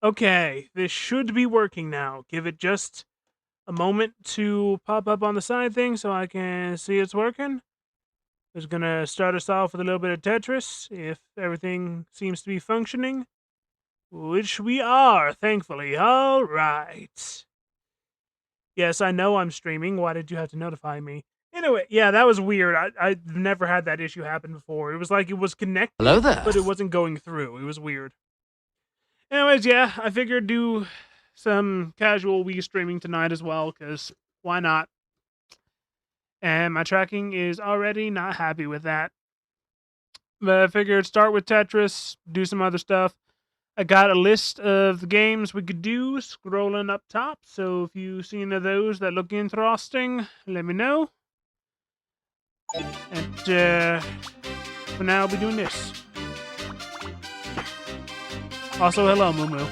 Okay, this should be working now. Give it just a moment to pop up on the side thing so I can see it's working. Just gonna start us off with a little bit of Tetris, if everything seems to be functioning. Which we are, thankfully. All right. Yes, I know I'm streaming. Why did you have to notify me? Anyway, yeah, that was weird. I've never had that issue happen before. It was like it was Hello connecting, there. but it wasn't going through. It was weird. Anyways, yeah, I figured do some casual Wii streaming tonight as well, because why not? And my tracking is already not happy with that. But I figured start with Tetris, do some other stuff. I got a list of the games we could do scrolling up top, so if you see any of those that look interesting, let me know. And for now, I'll be doing this. Also, hello, Moo Moo.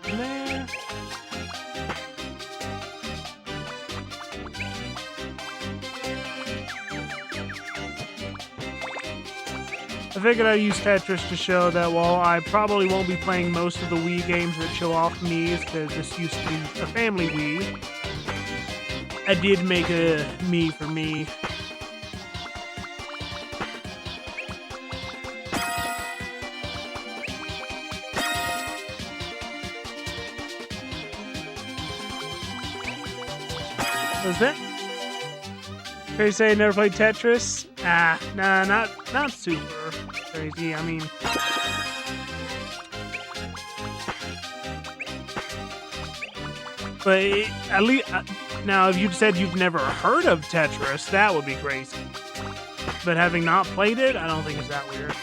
There. I figured I'd use Tetris to show that while I probably won't be playing most of the Wii games that show off Mii's, because this used to be a family Wii, I did make a Mii for me. Was that? Crazy say never played Tetris? Nah, not super crazy. I mean, but at least now, if you said you've never heard of Tetris, that would be crazy. But having not played it, I don't think it's that weird.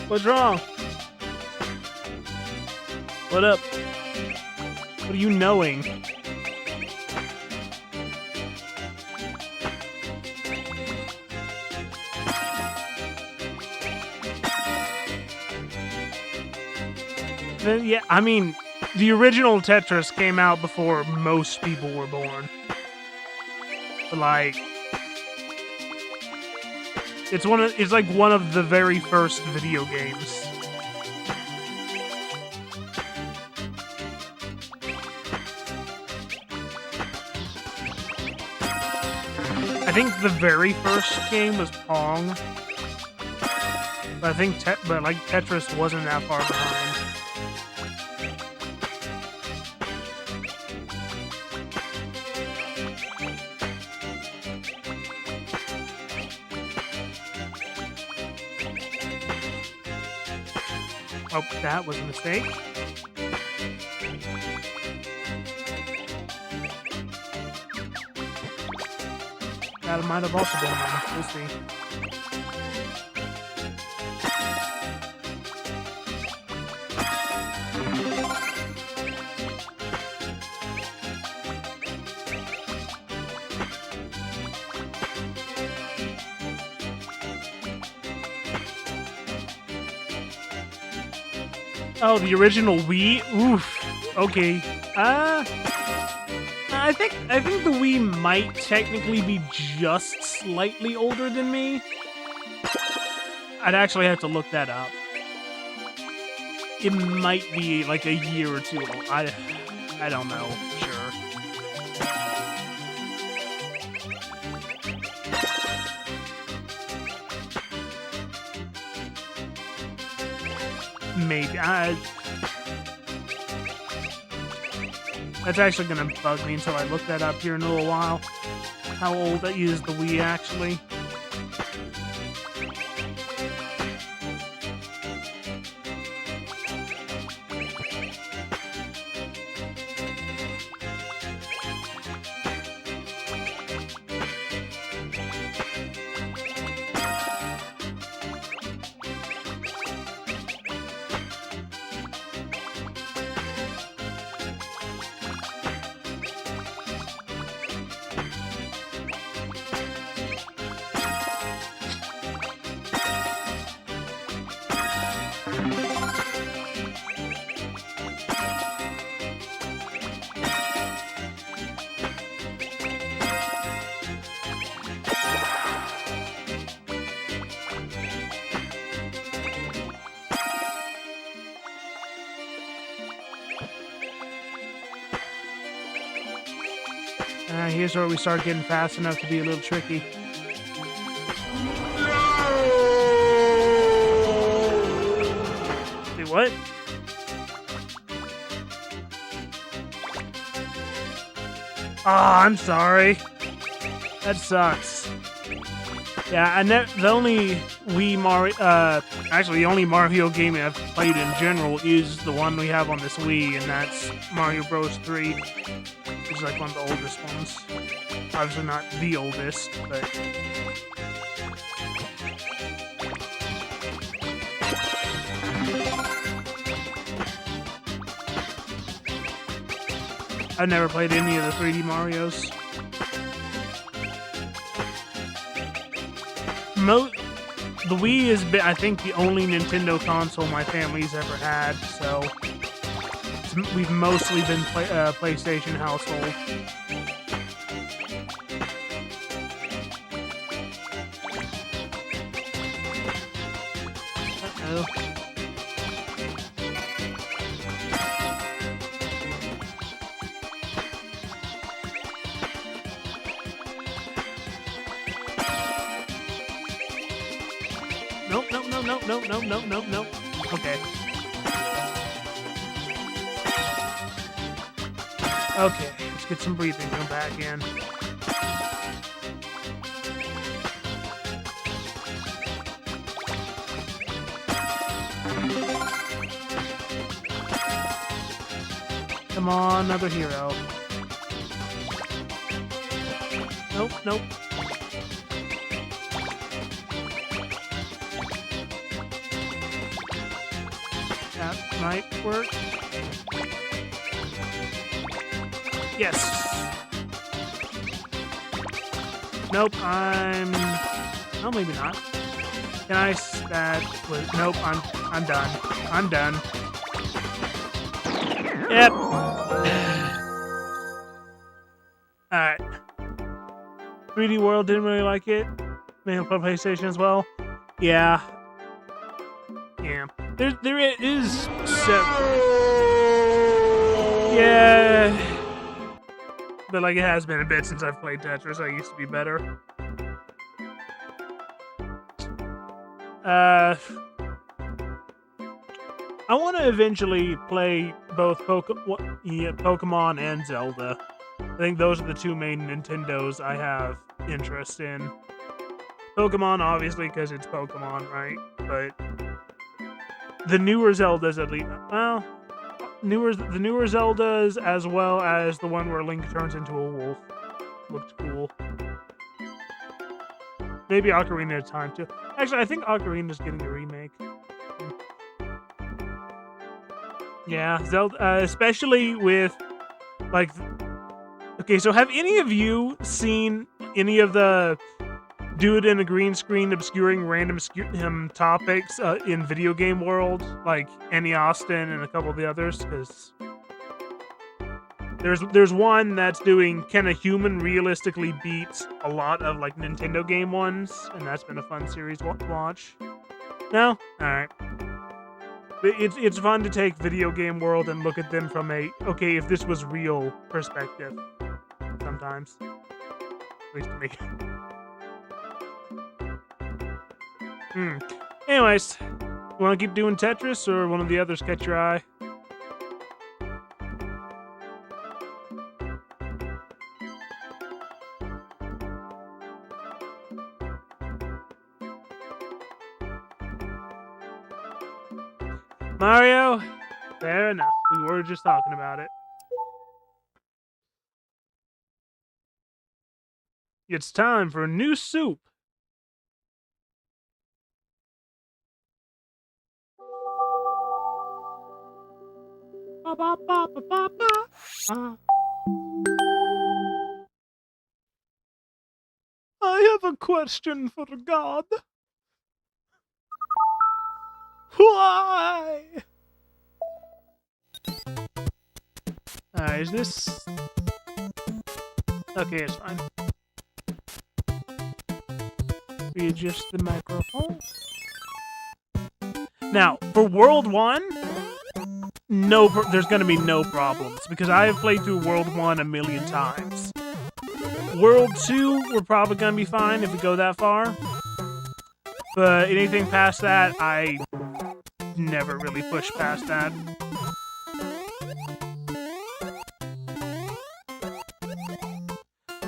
What's wrong? What up? What are you knowing? Yeah, I mean, the original Tetris came out before most people were born. But like, It's like one of the very first video games. I think the very first game was Pong. But I think Tetris wasn't that far behind. Oh, that was a mistake. That might have also been one. We'll see. Oh, the original Wii? Oof. Okay. I think the Wii might technically be just slightly older than me. I'd actually have to look that up. It might be like a year or two old. I don't know. Sure. Maybe. That's actually gonna bug me until I look that up here in a little while. How old is the Wii actually? Here's where we start getting fast enough to be a little tricky. Wait, what? Ah, I'm sorry. That sucks. Yeah, and the only actually the only Mario game I've played in general is the one we have on this Wii, and that's Mario Bros. 3. Which is like one of the oldest ones. Obviously not the oldest, but... I've never played any of the 3D Marios. The Wii is, I think, the only Nintendo console my family's ever had, so we've mostly been PlayStation household. Uh-oh. Nope. Okay. Okay, let's get some breathing room back in. Come on, another hero. Nope. That might work. Yes. Nope, oh, maybe not. Can I nope, I'm done. I'm done. Yep. Alright. 3D World didn't really like it. play PlayStation as well. Yeah. Yeah. There is yeah. But like it has been a bit since I've played Tetris. I used to be better. I want to eventually play both Pokemon and Zelda. I think those are the two main Nintendos I have interest in. Pokemon, obviously, because it's Pokemon, right? But the newer Zeldas, at least, well, the newer Zeldas, as well as the one where Link turns into a wolf, looked cool. Maybe Ocarina of Time too. Actually, I think Ocarina's getting a remake. Yeah, Zelda, especially with like. Okay, so have any of you seen any of the dude in a green screen obscuring random topics in video game world, like Annie Austin and a couple of the others? Because there's one that's doing can a human realistically beat a lot of like Nintendo game ones, and that's been a fun series to watch. No, all right. It's fun to take video game world and look at them from a okay, if this was real perspective. Sometimes, at least to me. Anyways, you want to keep doing Tetris, or one of the others catch your eye? Mario? Fair enough. We were just talking about it. It's time for a new soup. I have a question for God. Why? Is this... Okay, it's fine. Readjust the microphone. Now, for World 1, there's gonna be no problems, because I have played through World 1 a million times. World 2, we're probably gonna be fine if we go that far. But anything past that, I never really push past that.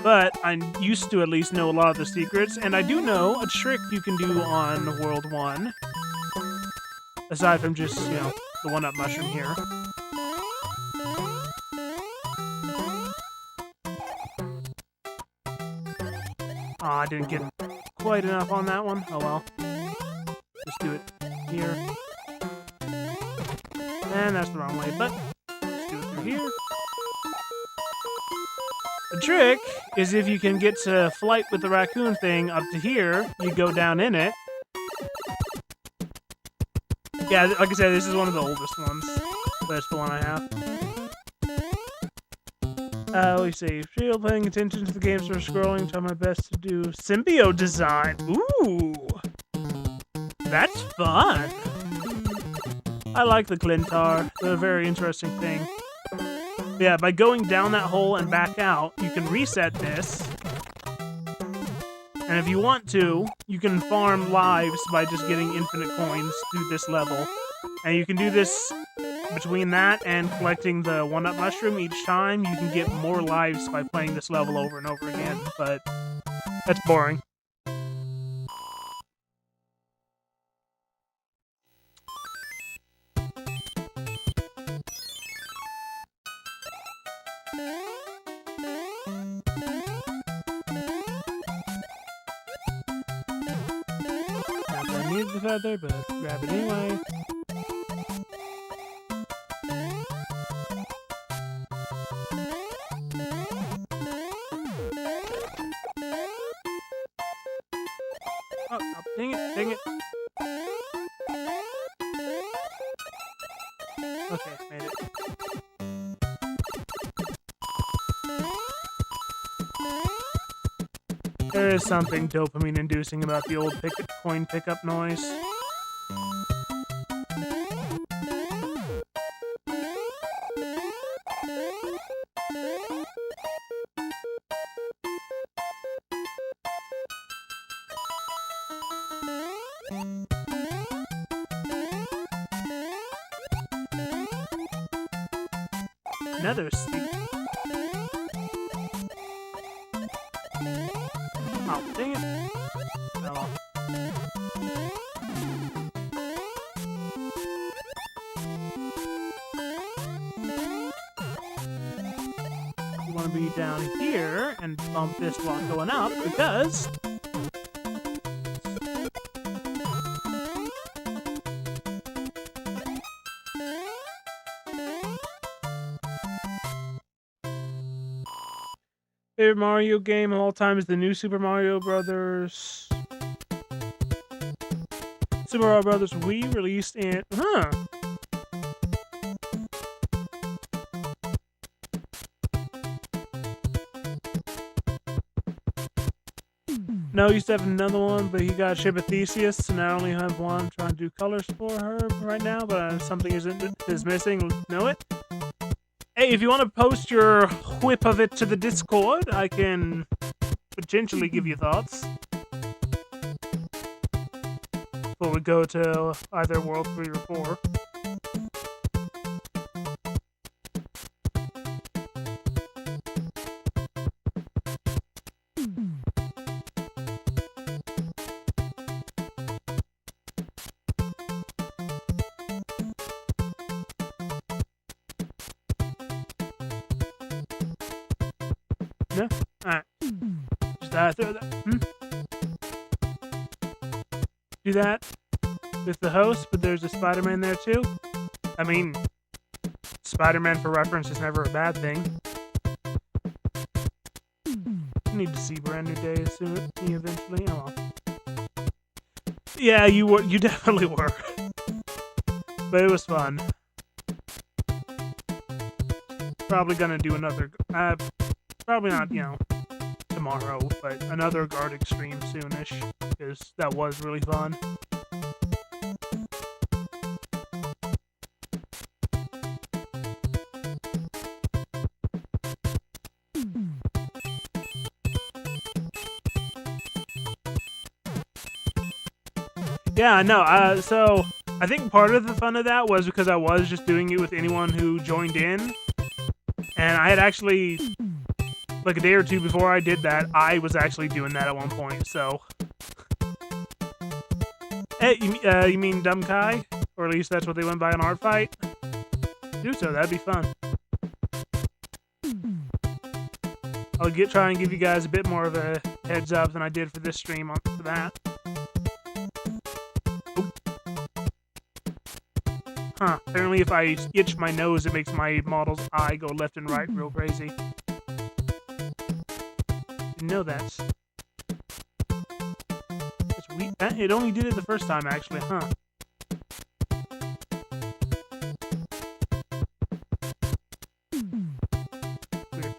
But I used to at least know a lot of the secrets, and I do know a trick you can do on World 1. Aside from just, you know, the one-up mushroom here. I didn't get quite enough on that one. Oh well. Just do it here. And that's the wrong way, but let's do it through here. The trick is if you can get to flight with the raccoon thing up to here, you go down in it. Yeah, like I said, this is one of the oldest ones. But it's the one I have. Let me see. Still paying attention to the games or scrolling, try my best to do symbiote design. Ooh! That's fun! I like the Clintar. They're a very interesting thing. But yeah, by going down that hole and back out, you can reset this. And if you want to, you can farm lives by just getting infinite coins through this level. And you can do this between that and collecting the one-up mushroom each time. You can get more lives by playing this level over and over again, but that's boring. Not that I need the feather, but grab it anyway. Oh, dang it, dang it. Okay, made it. There is something dopamine-inducing about the old coin pickup noise. Another sleep. Oh, dang it. Oh. You want to be down here and bump this block going up because favorite Mario game of all time is the new Super Mario Brothers. Super Mario Brothers Wii released in... No, I used to have another one, but he got Ship of Theseus, so now I only have one. I'm trying to do colors for her right now, but something is missing. Know it? Hey, if you want to post your whip of it to the Discord, I can potentially give you thoughts. Before we go to either World 3 or 4. No? Alright. Just throw that. Do that with the host, but there's a Spider-Man there too. I mean, Spider-Man for reference is never a bad thing. I need to see Brand New Day soon, eventually. Oh well. Yeah, you definitely were. But it was fun. Probably gonna do another. Probably not, tomorrow, but another Gartic stream soonish, because that was really fun. Yeah, no, so I think part of the fun of that was because I was just doing it with anyone who joined in, and I had actually... like a day or two before I did that, I was actually doing that at one point, so... Hey, you mean Dumb Kai? Or at least that's what they went by in Art Fight? Do so, that'd be fun. I'll try and give you guys a bit more of a heads up than I did for this stream for that. Oop. Huh, apparently if I itch my nose, it makes my model's eye go left and right real crazy. Know that. It only did it the first time, actually, huh? Weird.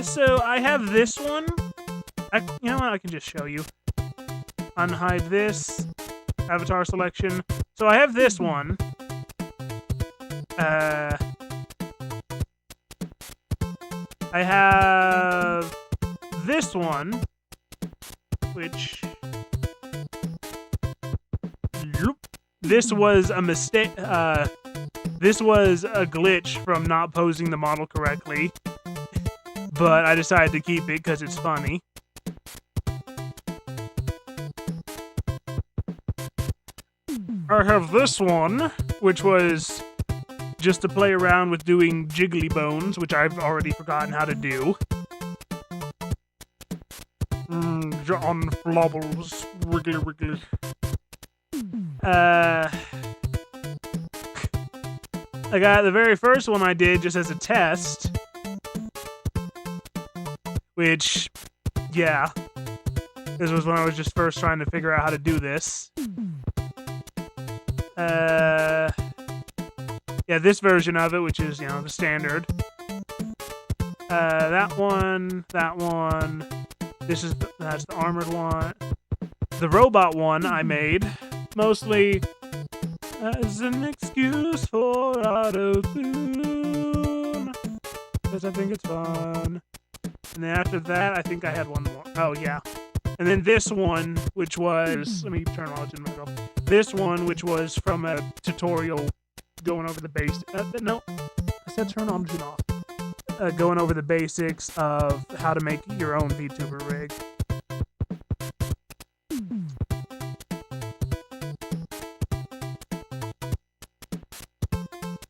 So I have this one. You know what? I can just show you. Unhide this. Avatar selection. So I have this one. I have this one, which this was a mistake. This was a glitch from not posing the model correctly. But I decided to keep it because it's funny. I have this one, which was just to play around with doing jiggly bones, which I've already forgotten how to do. John Flobbles, wiggly wiggly. I got the very first one I did just as a test. which, yeah, this was when I was just first trying to figure out how to do this. Yeah, this version of it, which is, the standard. That one. That's the armored one. The robot one I made, mostly as an excuse for auto-tune, because I think it's fun. And then after that, I think I had one more. Oh, yeah. And then this one, which was... Let me turn Oxygen back off. This one, which was from a tutorial going over the basics... no, I said turn Oxygen off. Going over the basics of how to make your own VTuber rig.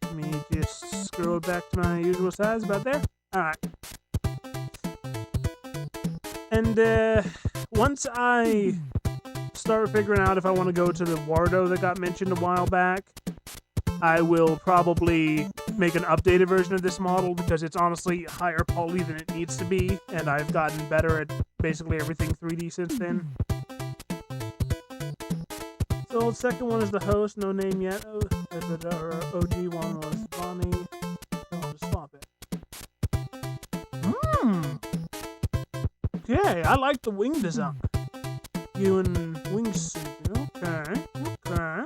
Let me just scroll back to my usual size, about there. Alright. And, once I start figuring out if I want to go to the Wardo that got mentioned a while back, I will probably make an updated version of this model because it's honestly higher poly than it needs to be, and I've gotten better at basically everything 3D since then. So the second one is the host, no name yet. Our OG one was Bonnie. I'll just swap it. Okay, I like the wing design. You and wingsuit. Okay.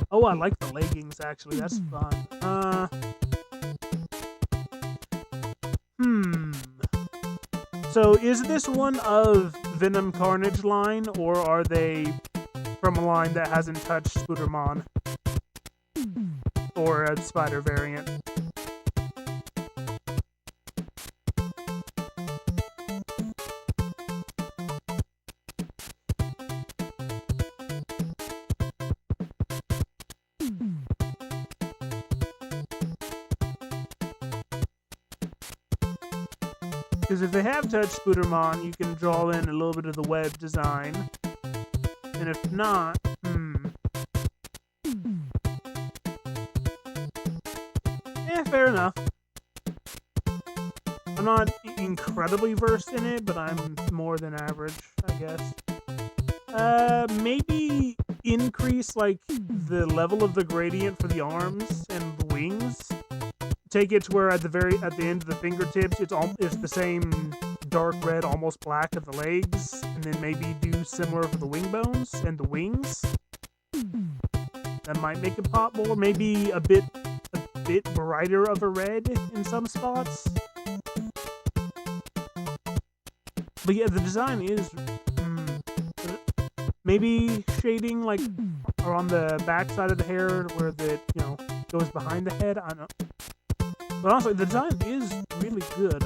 Oh, I like the leggings, actually. That's fun. So, is this one of Venom Carnage line, or are they from a line that hasn't touched Spoodermon? Or a spider variant? Because if they have touched Spoodermon, you can draw in a little bit of the web design. And if not, fair enough. I'm not incredibly versed in it, but I'm more than average, I guess. Maybe increase, like, the level of the gradient for the arms and the wings. Take it to where at the end of the fingertips, it's the same dark red, almost black of the legs, and then maybe do similar for the wing bones and the wings. That might make it pop more. Maybe a bit brighter of a red in some spots. But yeah, the design is maybe shading like on the back side of the hair where the goes behind the head. I don't know. But honestly, the design is really good.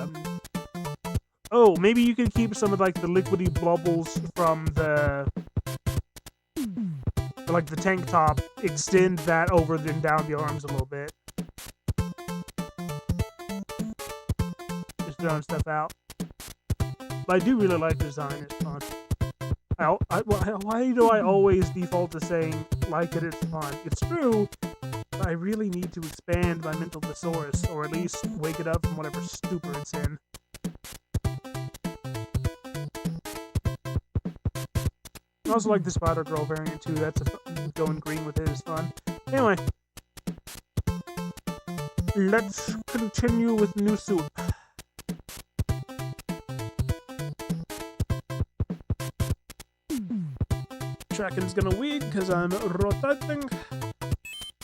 Oh, maybe you can keep some of like the liquidy blubbles from the tank top, extend that over and down the arms a little bit. Just throwing stuff out. But I do really like the design. It's fun. Why do I always default to saying like it? It's fun. It's true. But I really need to expand my mental thesaurus, or at least wake it up from whatever stupor it's in. I also like the Spider-Girl variant too. That's going green with it is fun. Anyway, let's continue with new soup. Tracking's gonna weak because I'm rotating.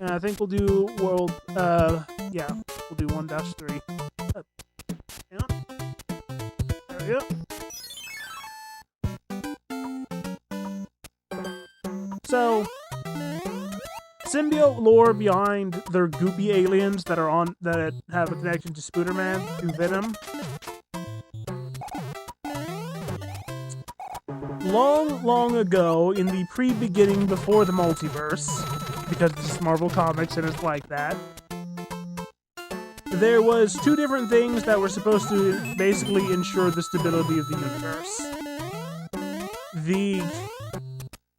And I think we'll do we'll do 1-3. Yeah. There we go. So, symbiote lore behind their goopy aliens that have a connection to Spooderman, to Venom. Long ago, in the pre-beginning before the multiverse, because this is Marvel Comics and it's like that, there was two different things that were supposed to basically ensure the stability of the universe.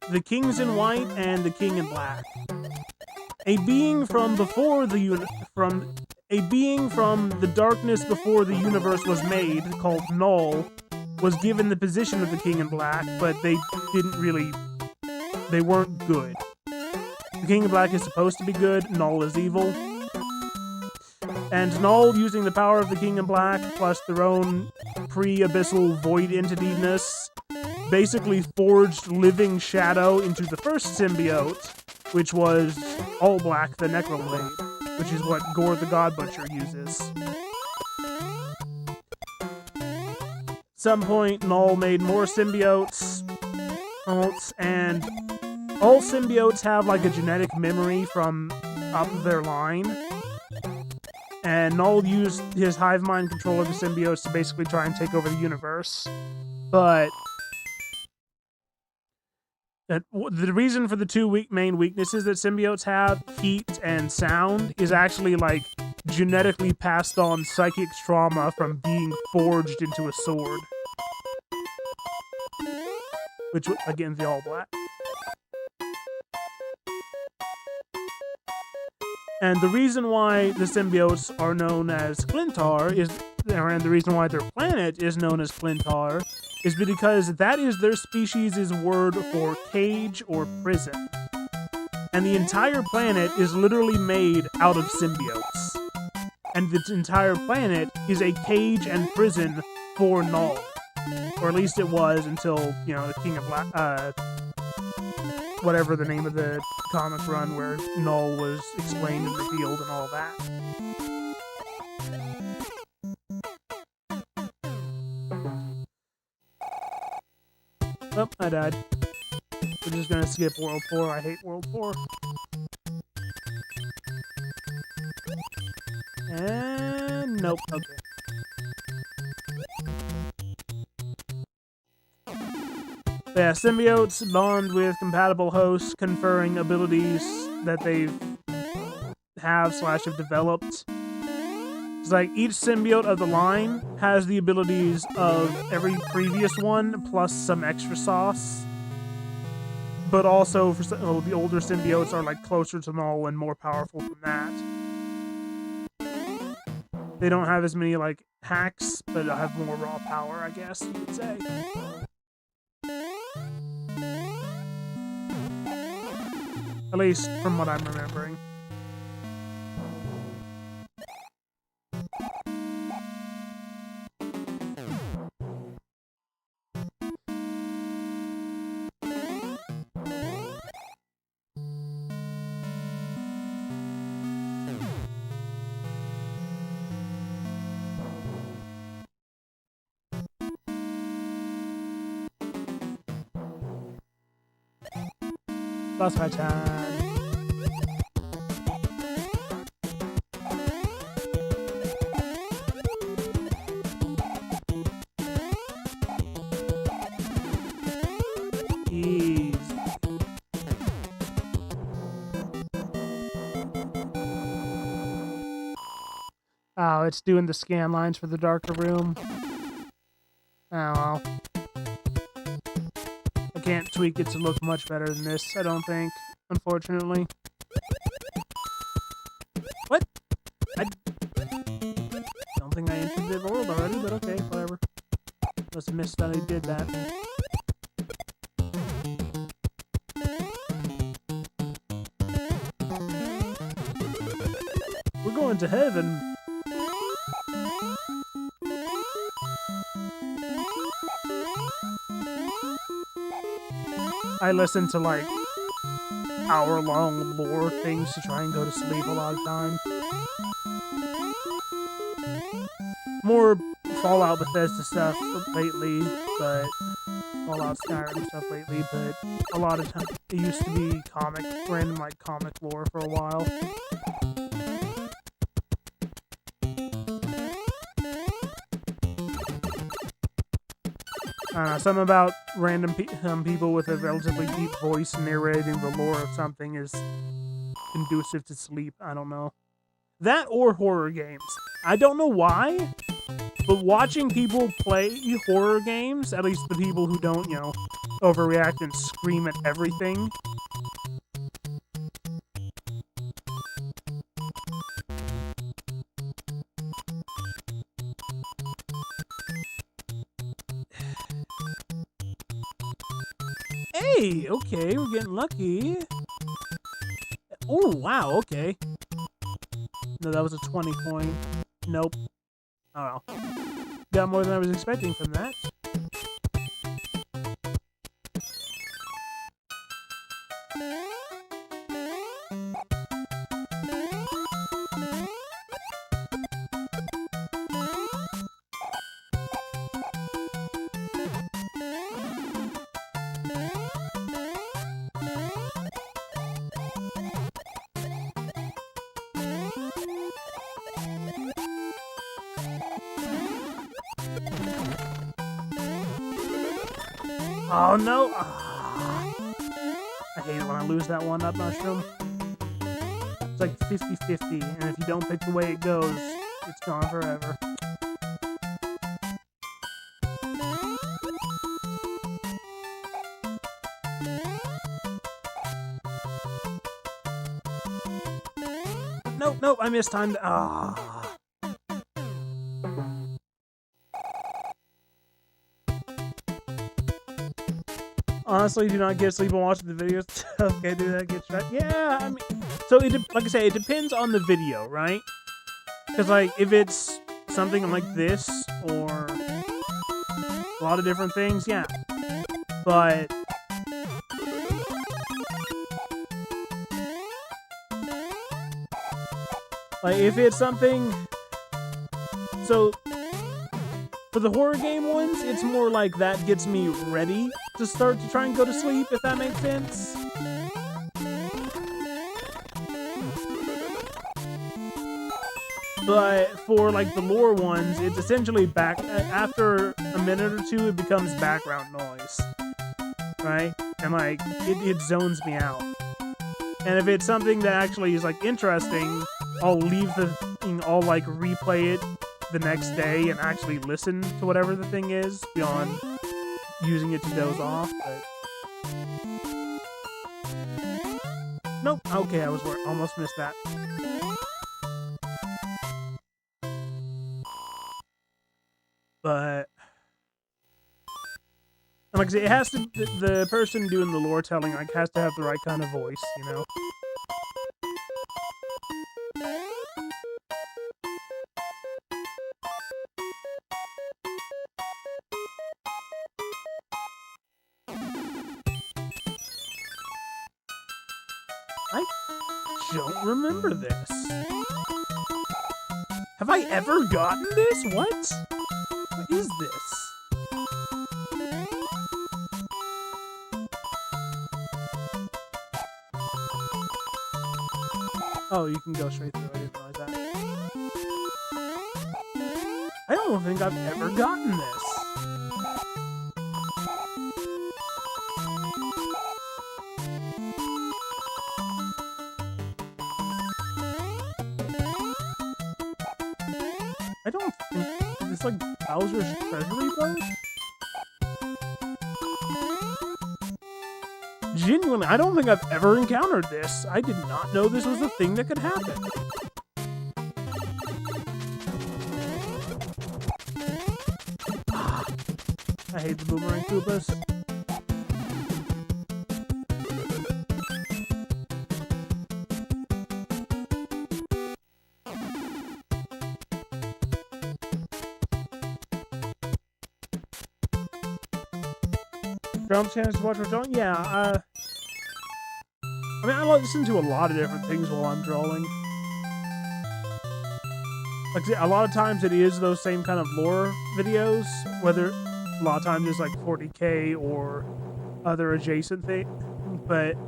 The Kings in White and the King in Black. A being from before the a being from the darkness before the universe was made, called Null, was given the position of the King in Black, but they weren't good. The King in Black is supposed to be good, Null is evil. And Null, using the power of the King in Black, plus their own pre-abyssal void entity-ness, basically forged Living Shadow into the first symbiote, which was All Black, the Necroblade, which is what Gore the God Butcher uses. At some point, Null made more symbiotes, and all symbiotes have like a genetic memory from up their line. And Null used his hive mind control of the symbiotes to basically try and take over the universe. But the reason for the two main weaknesses that symbiotes have, heat and sound, is actually like genetically passed on psychic trauma from being forged into a sword. Which, again, the All Black. And the reason why the symbiotes are known as Clintar and the reason why their planet is known as Clintar is because that is their species' word for cage or prison. And the entire planet is literally made out of symbiotes. And this entire planet is a cage and prison for Null. Or at least it was until, the King of Black, whatever the name of the comic run where Null was explained and revealed and all that. Oh, I died. We're just gonna skip World 4. I hate World 4. And nope, okay. Yeah, symbiotes bond with compatible hosts, conferring abilities that they have / have developed. It's like each symbiote of the line has the abilities of every previous one, plus some extra sauce. But also, the older symbiotes are like closer to Null and more powerful than that. They don't have as many like hacks, but have more raw power, I guess you would say. At least from what I'm remembering. Lost my time. Easy. Oh, it's doing the scan lines for the darker room. Oh well. Can't tweak it to look much better than this, I don't think, unfortunately. What? I don't think I entered the world already, but okay, whatever. Must have missed that I did that. We're going to heaven. I listen to like hour-long lore things to try and go to sleep a lot of time. More Fallout Bethesda stuff lately, but Fallout Skyrim stuff lately, but a lot of time it used to be random like comic lore for a while. I don't know, something about random people with a relatively deep voice narrating the lore of something is conducive to sleep. I don't know. That or horror games. I don't know why, but watching people play horror games, at least the people who don't, overreact and scream at everything, Hey, okay, we're getting lucky. Oh, wow, okay. No, that was a 20 coin. Nope. Oh well. Got more than I was expecting from that. Oh no! Ah. I hate it when I lose that one-up mushroom. It's like 50-50, and if you don't pick the way it goes, it's gone forever. Nope, nope, I mistimed. Ah. Honestly, do not get sleep and watch the videos. Okay, do that get trapped? Yeah, I mean, so like I say, it depends on the video, right? Because like if it's something like this or a lot of different things, yeah. But like if it's something, so for the horror game ones, it's more like that gets me ready to start to try and go to sleep, if that makes sense. But for like the lore ones, it's essentially after a minute or two, it becomes background noise, right? And like it zones me out. And if it's something that actually is like interesting, I'll leave the thing, I'll like replay it the next day and actually listen to whatever the thing is beyond using it to doze off. But nope. Okay, I was almost missed that. But like I say, it has to. The person doing the lore telling like has to have the right kind of voice, you know. I don't remember this. Have I ever gotten this? What? What is this? Oh, you can go straight through. I didn't realize that. I don't think I've ever gotten this. I don't think it's like Bowser's treasury boat. Genuinely, I don't think I've ever encountered this. I did not know this was a thing that could happen. I hate the boomerang Koopas. Drum chance to watch what's on? Yeah, I mean, I listen to a lot of different things while I'm drawing. Like, a lot of times it is those same kind of lore videos, whether a lot of times it's like 40K or other adjacent thing,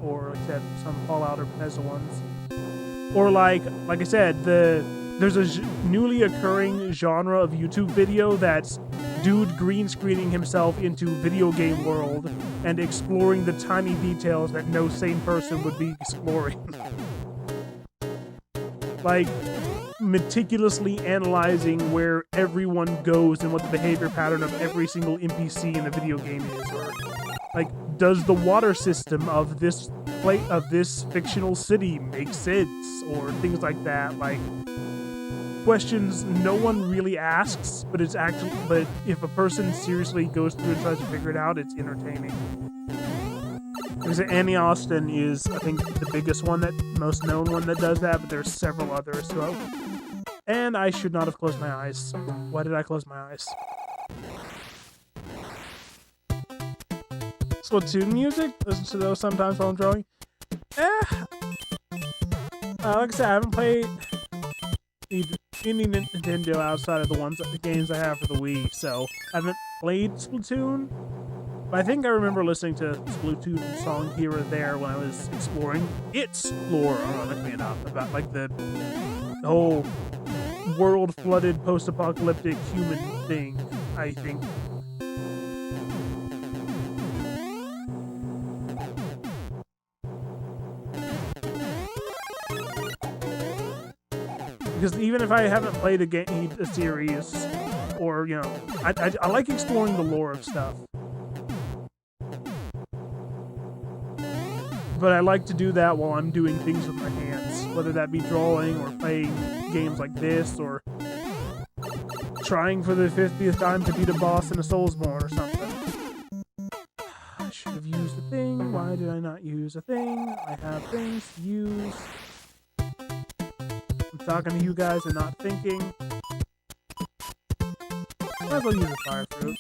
or like I said, some Fallout or Bethesda ones. Or like I said, there's a newly occurring genre of YouTube video that's dude green screening himself into video game world and exploring the tiny details that no sane person would be exploring. Like, meticulously analyzing where everyone goes and what the behavior pattern of every single NPC in a video game is, or like, does the water system of this fictional city make sense, or things like that. Like, questions no one really asks, but if a person seriously goes through and tries to figure it out, it's entertaining. Because Annie Austin is, I think, the biggest one, that most known one that does that, but there's several others. So, and I should not have closed my eyes. Why did I close my eyes? Splatoon music? Listen to those sometimes while I'm drawing. Like I said, I haven't played any Nintendo outside of the games I have for the Wii, so I haven't played Splatoon. But I think I remember listening to Splatoon song here or there when I was exploring its lore, ironically enough, about like the whole world-flooded post-apocalyptic human thing, I think. Because even if I haven't played a series, or, you know, I like exploring the lore of stuff. But I like to do that while I'm doing things with my hands, whether that be drawing or playing games like this, or trying for the 50th time to beat a boss in a Soulsborne or something. I should have used a thing. Why did I not use a thing? I have things to use. I'm talking to you guys and not thinking. Might as well use a fire fruit.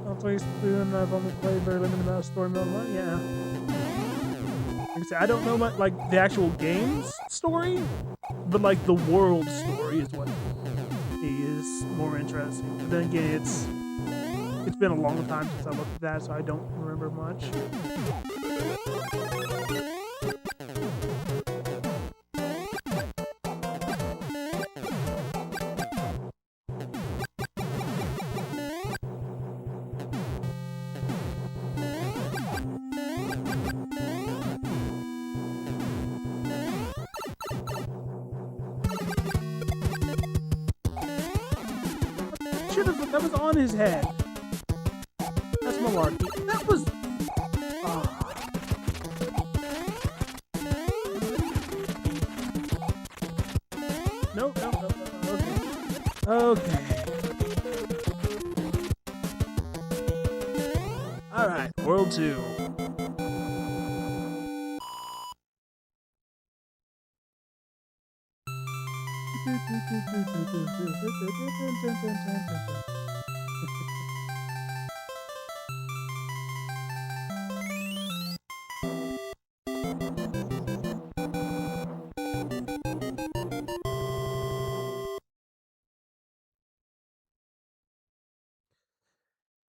I'll play Splatoon. I've only played very limited amount of story mode. Yeah. Like I said, I don't know much, like, the actual game's story, but, like, the world story is what is more interesting. But then again, it's been a long time since I looked at that, so I don't remember much. That was on his head. That's malarkey. That was... Nope. Okay. Alright, World 2.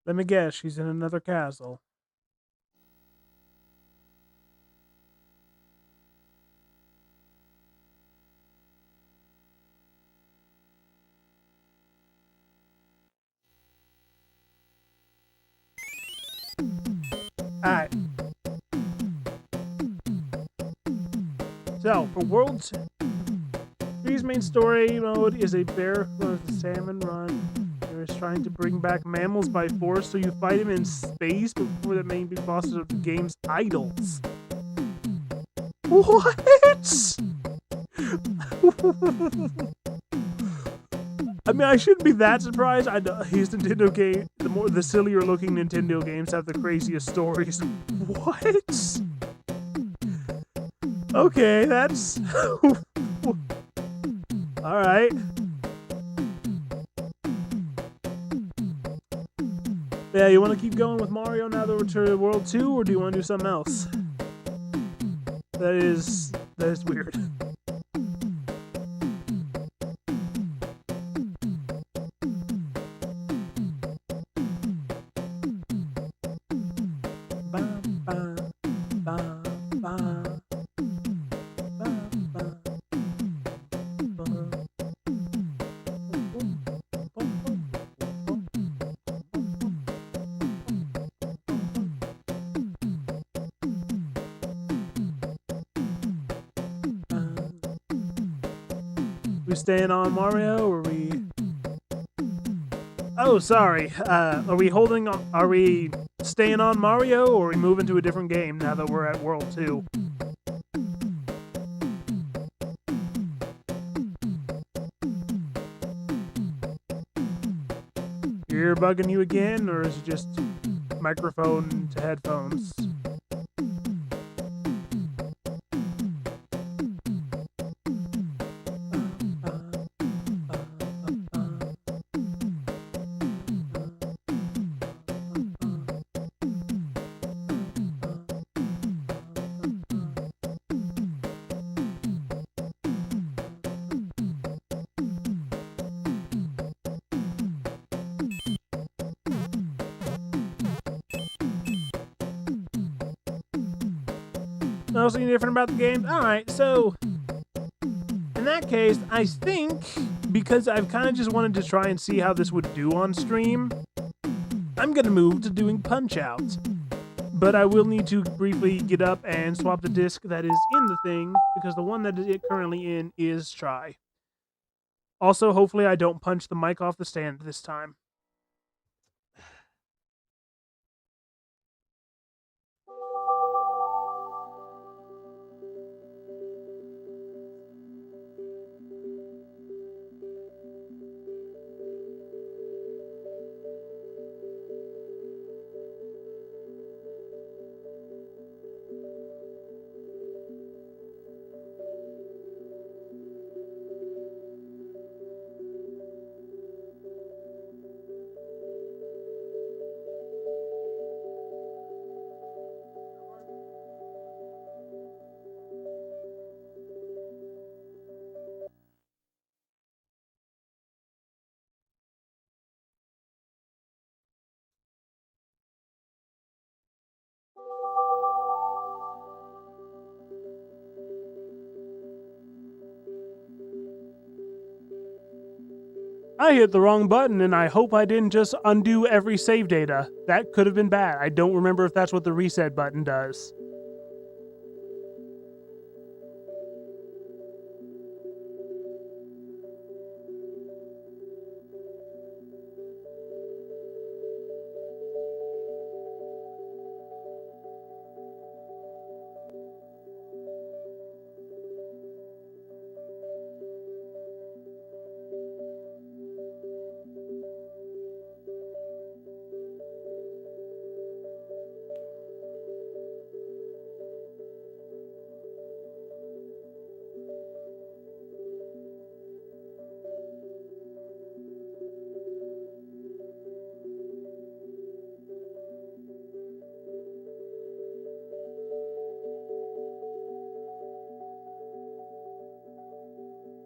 Let me guess, she's in another castle. Alright. So, for World 3's main story mode is a bear with a salmon run. Is trying to bring back mammals by force, so you fight him in space before the main big bosses of the game's idols. What? I mean, I shouldn't be that surprised. I know his Nintendo game, the sillier looking Nintendo games have the craziest stories. What? Okay, that's all right. Yeah, you want to keep going with Mario now that we're to World 2, or do you want to do something else? That is weird. We staying on Mario, or are we... Oh, sorry. Are we staying on Mario, or are we moving to a different game now that we're at World 2? ear bugging you again, or is it just microphone to headphones? Nothing different about the game? Alright, so in that case, I think because I've kind of just wanted to try and see how this would do on stream, I'm going to move to doing Punch-Out. But I will need to briefly get up and swap the disc that is in the thing, because the one that it's currently in is Try. Also, hopefully I don't punch the mic off the stand this time. I hit the wrong button, and I hope I didn't just undo every save data. That could have been bad. I don't remember if that's what the reset button does.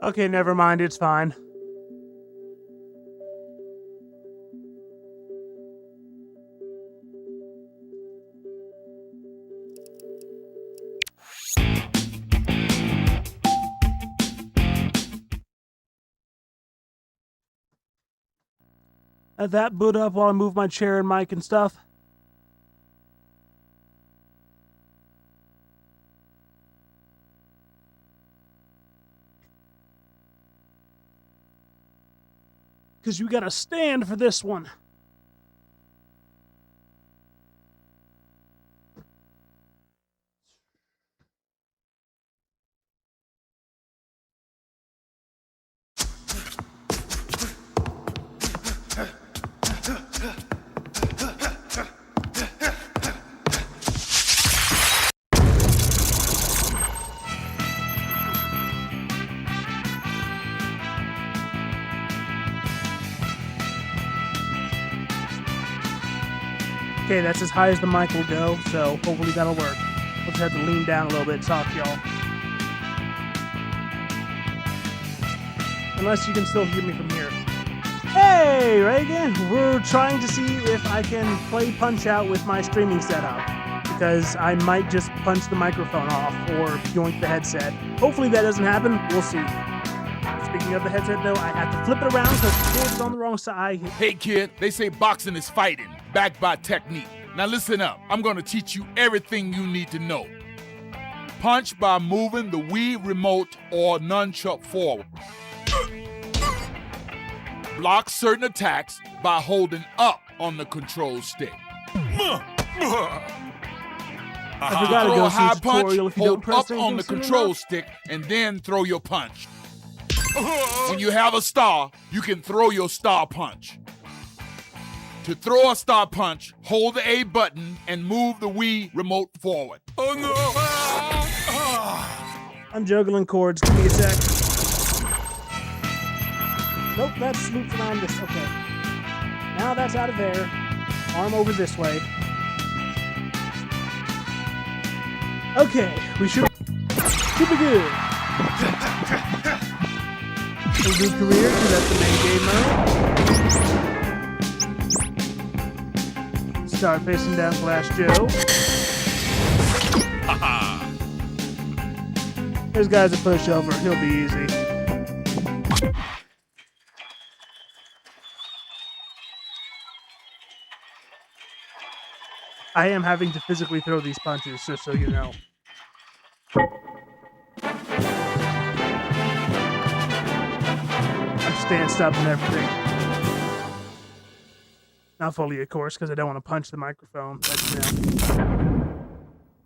Okay, never mind, it's fine. That boot up while I move my chair and mic and stuff. Because you gotta stand for this one. Okay, that's as high as the mic will go, so hopefully that'll work. We'll just have to lean down a little bit to talk to y'all. Unless you can still hear me from here. Hey, Reagan! We're trying to see if I can play Punch-Out with my streaming setup, because I might just punch the microphone off or yoink the headset. Hopefully that doesn't happen. We'll see. Speaking of the headset, though, I have to flip it around because the cord's on the wrong side. Hey, kid, they say boxing is fighting, backed by technique. Now listen up. I'm going to teach you everything you need to know. Punch by moving the Wii remote or nunchuck forward. Block certain attacks by holding up on the control stick. I forgot to Throw go a high see the tutorial punch, if you don't hold press up on the anything soon control enough. stick, and then throw your punch. When you have a star, you can throw your star punch. To throw a star punch, hold the A button and move the Wii remote forward. Oh no! I'm juggling chords. Give me a sec. Nope, that's loops around this. Okay. Now that's out of there. Arm over this way. Okay, we should be good. We'll do career, because that's the main game mode. Start facing down Glass Joe. This guy's a pushover. He'll be easy. I am having to physically throw these punches, just so you know. I'm stand stopping everything. Not fully, of course, because I don't want to punch the microphone. But, you know.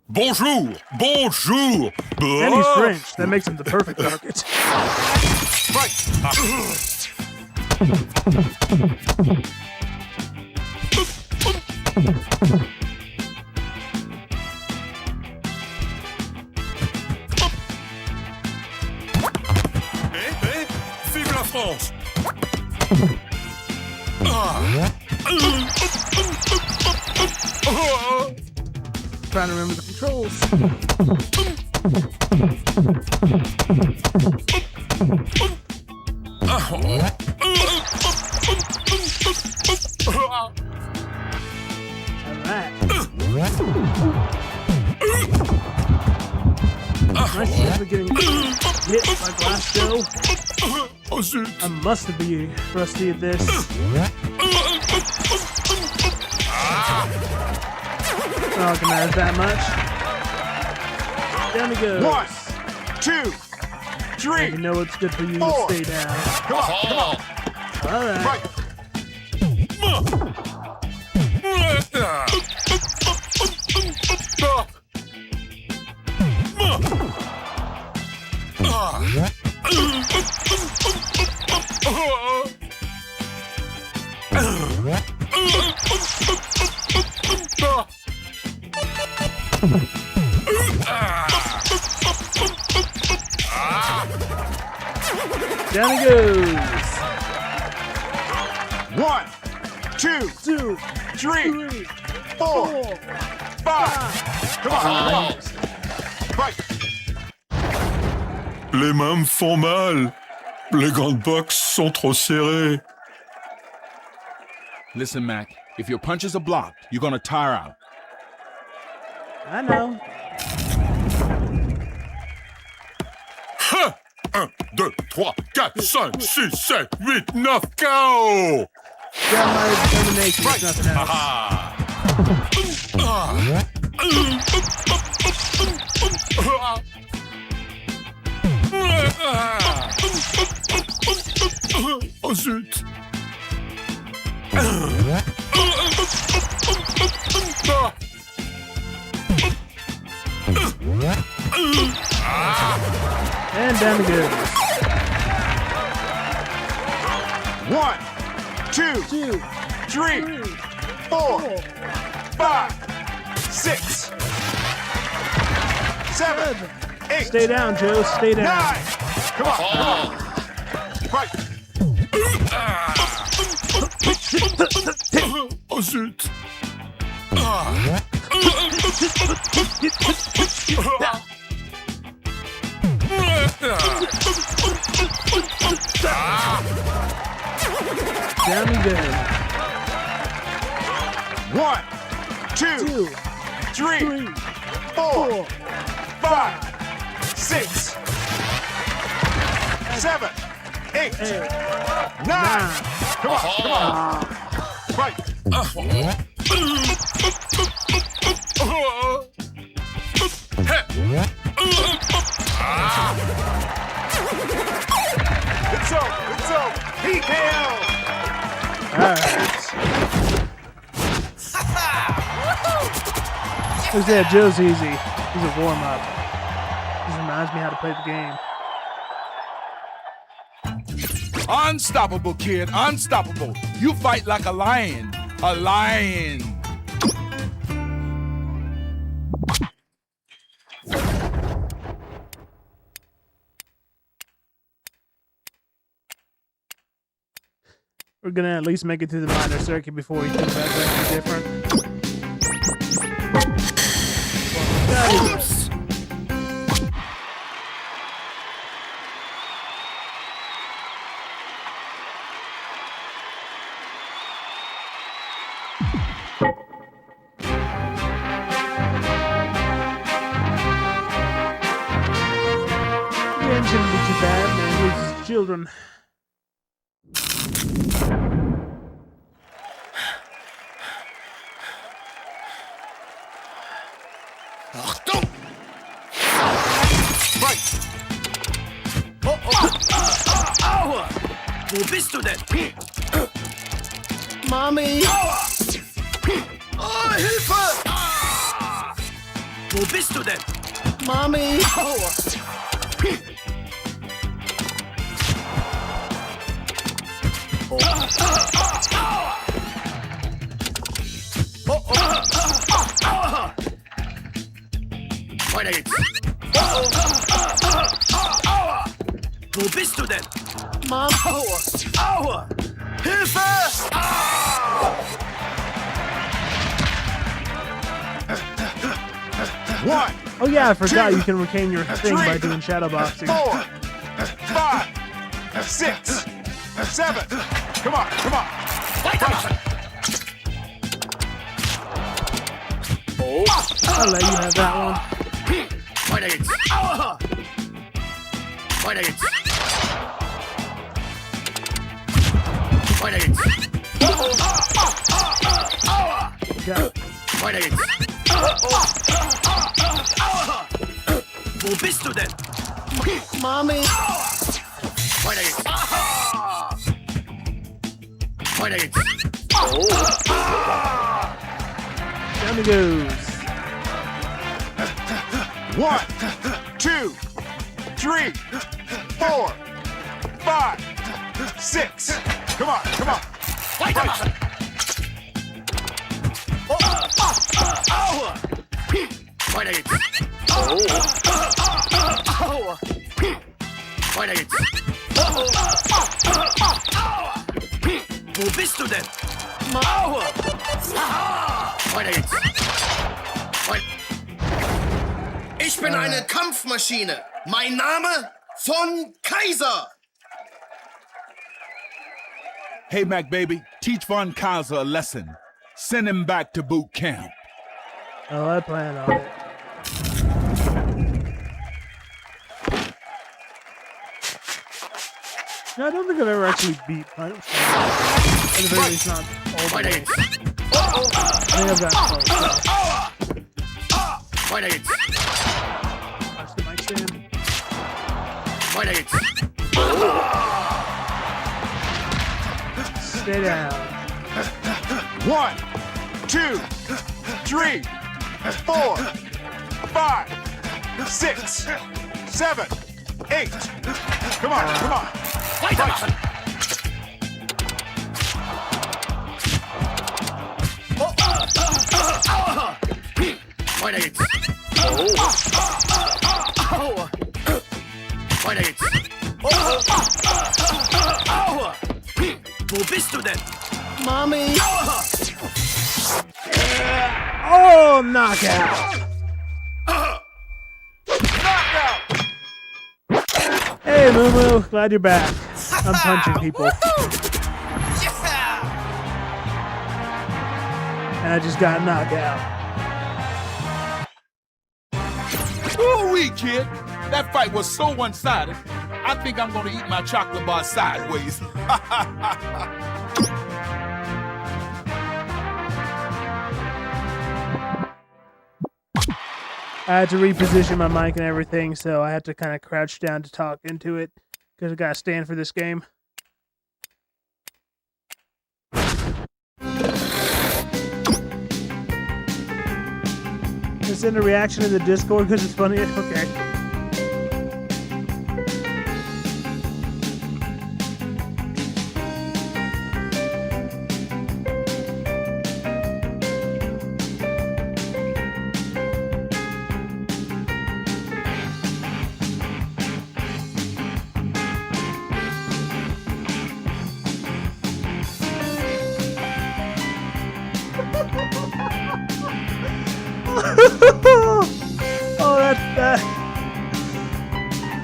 Bonjour! Bonjour! And he's French. That makes him the perfect target. Vive la France! Trying to remember the controls. Nice chance of getting hit by Glass Joe. I must be rusty at this. Not organized that much. Down he goes. 1, 2, 3. You know it's good for you 4. to stay down. Come on, come on. All right. Right. Down he goes. 1, 2, 2, 3, 4, 5. Come on, come on. Right. Les mains me font mal. Les gants de boxe sont trop serrés. Listen, Mac, if your punches are blocked, you're gonna tire out. I know. 1, 2, 3, 4, 5, 6, 7, 8, 9, KO! Got my determination, if nothing else. Oh zut! And down he goes. 1, 2, 2, 3, 4, 5, 6, 7, 8, Stay down, Joe. Stay down. 9. Come on, come on. Right. Oh zut! Down he goes. 1, 2, 3, 4, 5, 6, 7, 8, 9. Come on, come on. Right. It's over. It's over. PKO. Alright. Who's that? Joe's easy. He's a warm-up. Just reminds me how to play the game. Unstoppable, kid. Unstoppable. You fight like a lion. a lion. We're gonna at least make it through the minor circuit before we think about something different. Yeah, it shouldn't be too bad, man. He loses children. Achtung! Right! Aua! Wo bist du denn? Mami! Aua! Oh, Hilfe! Wo bist du denn? Mami! Aua! Weiter geht's. Aua! Wo bist du denn? Mom. Aua! Aua! Hilfe! One, Oh yeah, I forgot you can retain your thing by doing shadow boxing. 4, 5, 6, 7. Come on, come on. Weitermachen! I'll let you have that one. Weiter geht's. Aua! Weiter geht's. Weiter geht's. Aua! Got it. Weiter geht's. Aua! Wo bist du denn? Mami! Weiter geht's. Weiter geht's. Down he goes. 1, 2, 3, 4, 5, 6. Come on, come on. Weitermachen! Aua! Weiter geht's. Aua! Weiter geht's. Aua! Wo bist du denn? Aua! Weiter geht's. Ich bin eine Kampfmaschine. Mein Name von Kaiser. Hey, Mac baby, teach Von Kaiser a lesson. Send him back to boot camp. Oh, I plan on it. No, I don't think I've ever actually beat Punch. At the very least, not all the Weiter way. geht's. I think I've gotten close. Weiter geht's. Watch the mic stand. Weiter geht's. Stay down. 1, 2, 3, 4, 5, 6, 7, 8. Come on, come on. Weitermachen. Weiter geht's. Weiter geht's. Wo bist du denn? Mami. Oh, knockout! Hey, Moo Moo, glad you're back. I'm punching people. And I just got knocked out. Ooh-wee, kid. That fight was so one-sided, I think I'm gonna eat my chocolate bar sideways. I had to reposition my mic and everything, so I had to kind of crouch down to talk into it because I got to stand for this game. Send a reaction in the Discord because it's funny. Okay.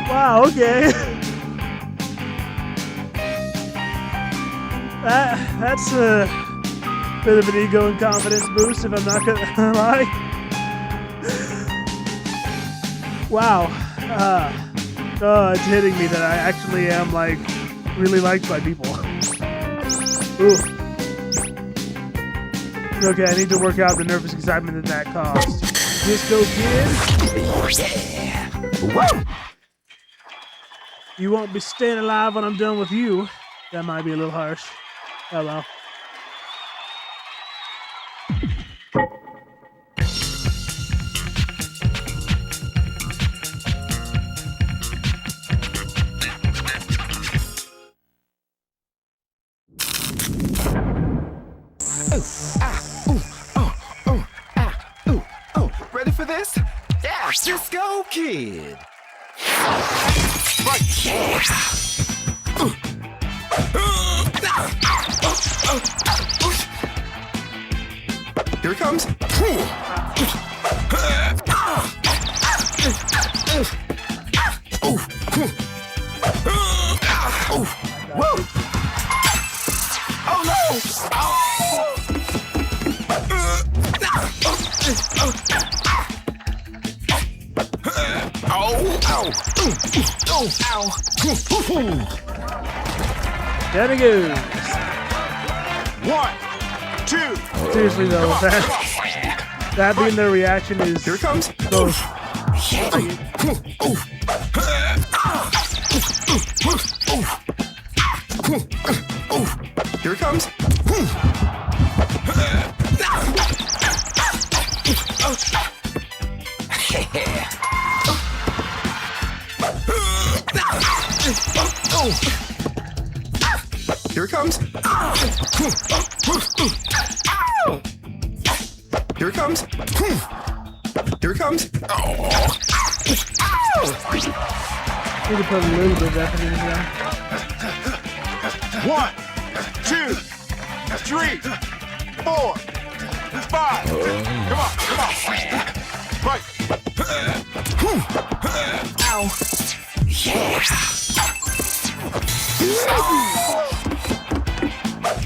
Wow, okay. That's a bit of an ego and confidence boost, if I'm not gonna lie. Wow. It's hitting me that I actually am, like, really liked by people. Ooh. Okay, I need to work out the nervous excitement that caused. Disco Kid. Yeah. Woo! You won't be staying alive when I'm done with you. That might be a little harsh. Oh well. Ready for this? Yeah, Disco Kid. Right. Yeah. Here it comes. Whoa! Oh no! There we go. 1, 2. Seriously though, that being their reaction is Here it comes. so Here it comes. Here it comes. Here it comes. Here it comes. need to put a little bit of effort into them. 1, 2, 3, 4, 5. Come on. Right. Ow. Yeah.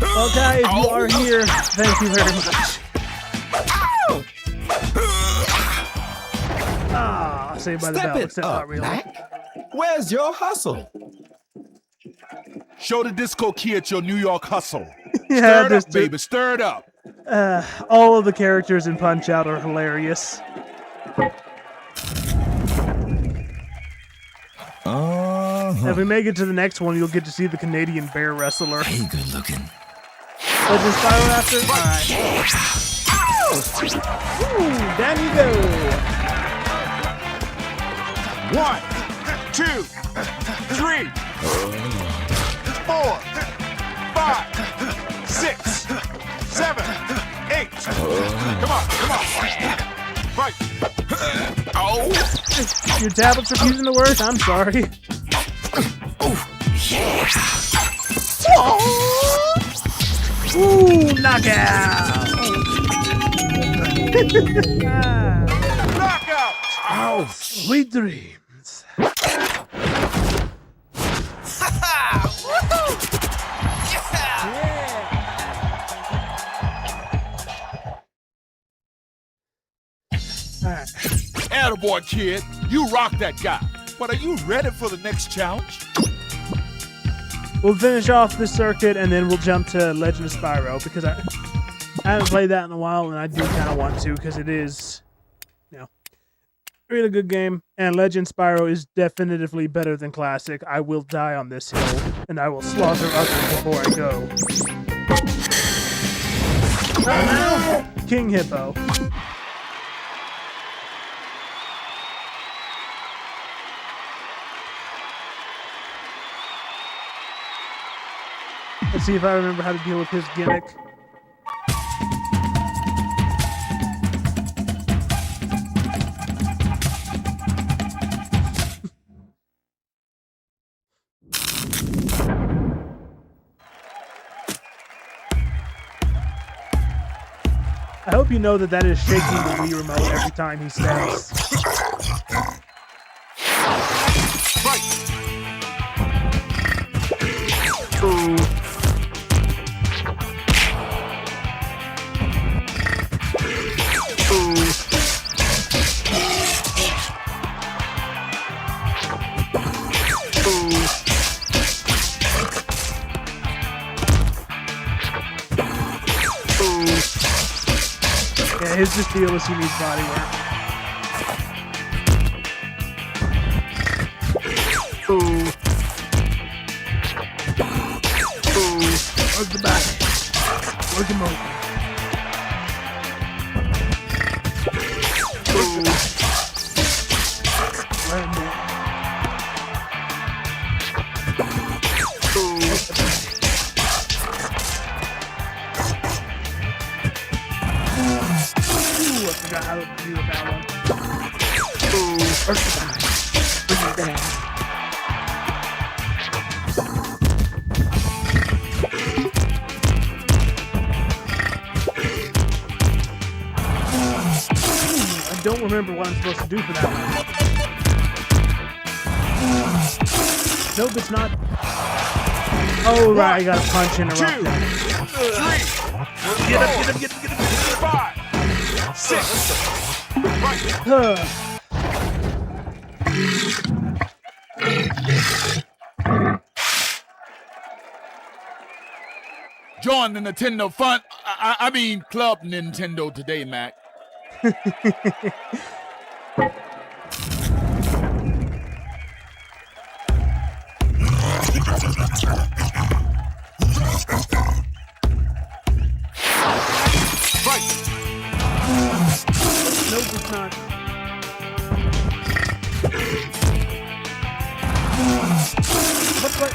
Well, guys, you are here. Thank you very much. Ah, Saved by the Bell, except not really. Mac. Where's your hustle? Show the Disco Kid your New York hustle. Yeah, Stir it just up, baby. Stir it up. all of the characters in Punch-Out are hilarious. If we make it to the next one, you'll get to see the Canadian bear wrestler. Hey, good looking. Let's just fire after. Alright. Ooh, down you go. 1, 2, 3, 4, 5, 6, 7, 8. Come on. Right. Your tablet's refusing to work? I'm sorry. Ooh, knockout! Knockout. Ow, sweet dreams. Alright. Attaboy, kid. You rock that guy. But are you ready for the next challenge? We'll finish off this circuit and then we'll jump to Legend of Spyro because I haven't played that in a while and I do kind of want to because it is, a really good game. And Legend Spyro is definitively better than Classic. I will die on this hill and I will slaughter others before I go. Now, King Hippo. Let's see if I remember how to deal with his gimmick. I hope you know that is shaking the Wii remote every time he stands. Ooh. Yeah, his just deal is he needs body work. Ooh. Ooh. Work the back. Work him over. Ooh. Right there. Ooh. Ooh, I forgot how to deal with that one. Ooh, first of all, bring it down. Ooh, I don't remember what I'm supposed to do for that one. Nope, it's not. Oh, right, I gotta punch interrupt him. 3, Get up, get up, get up, get up. 5, 6. Right. Join the Nintendo fun. I mean, Club Nintendo today, Mac. Nope, it's not. What?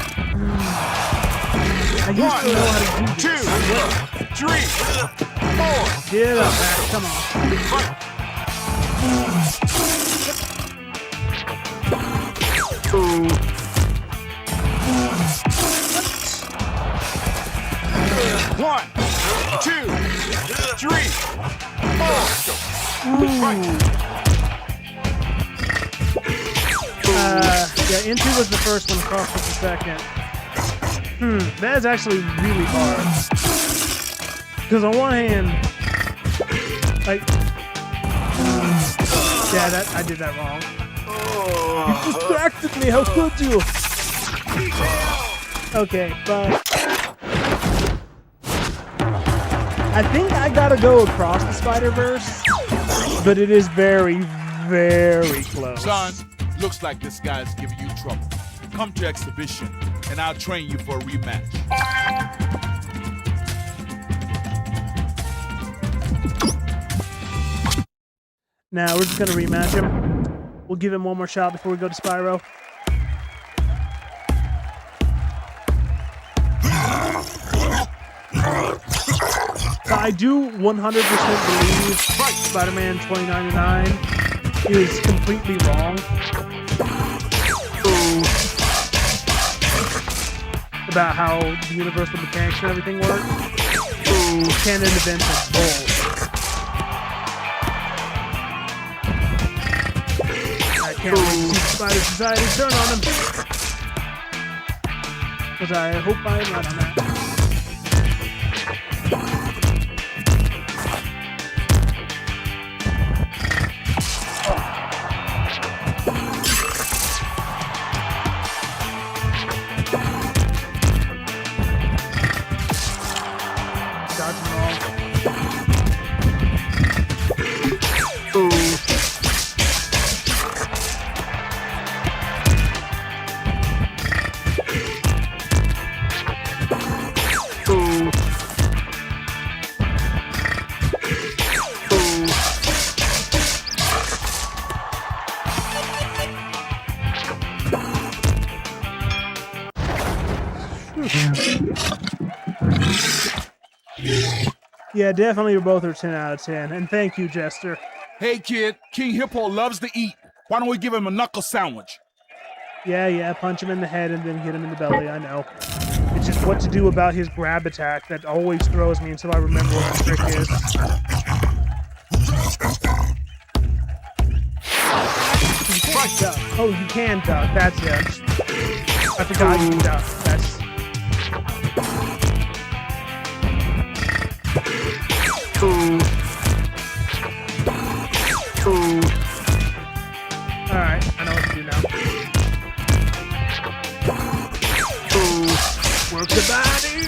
I used to know how to do 2, this. 3, 4. Get up, Matt. Come on. Ooh. 1, 2, 3, 4. Yeah, into was the first one, cross was the second. That is actually really hard. Because on one hand, like, yeah, that I did that wrong. You distracted me. How could you? Okay, but I think I gotta go across the Spider-Verse, but it is very, very close. Son, looks like this guy's giving you trouble. Come to exhibition, and I'll train you for a rematch. Now we're just gonna rematch him. We'll give him one more shot before we go to Spyro. I do 100% believe Spider-Man 2099 is completely wrong about how the universal mechanics and everything work. Canon events are bull. I can't wait to see the Spider Society turn on him. Because I hope I am right on that. Yeah, definitely you're both are 10 out of 10. And thank you, Jester. Hey, kid, King Hippo loves to eat. Why don't we give him a knuckle sandwich? Yeah, punch him in the head and then hit him in the belly, I know. It's just what to do about his grab attack that always throws me until I remember what the trick is. Right. duck. Oh, you can duck. That's it. I forgot you can duck. That's... Alright, I know what to do now. Work the body!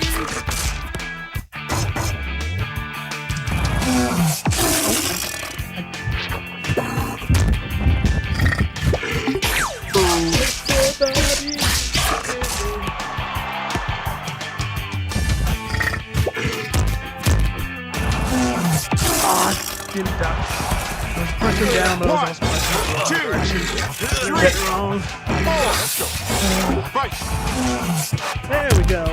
Didn't duck. I was punching down, but I was also punching. You're getting wrong. There we go.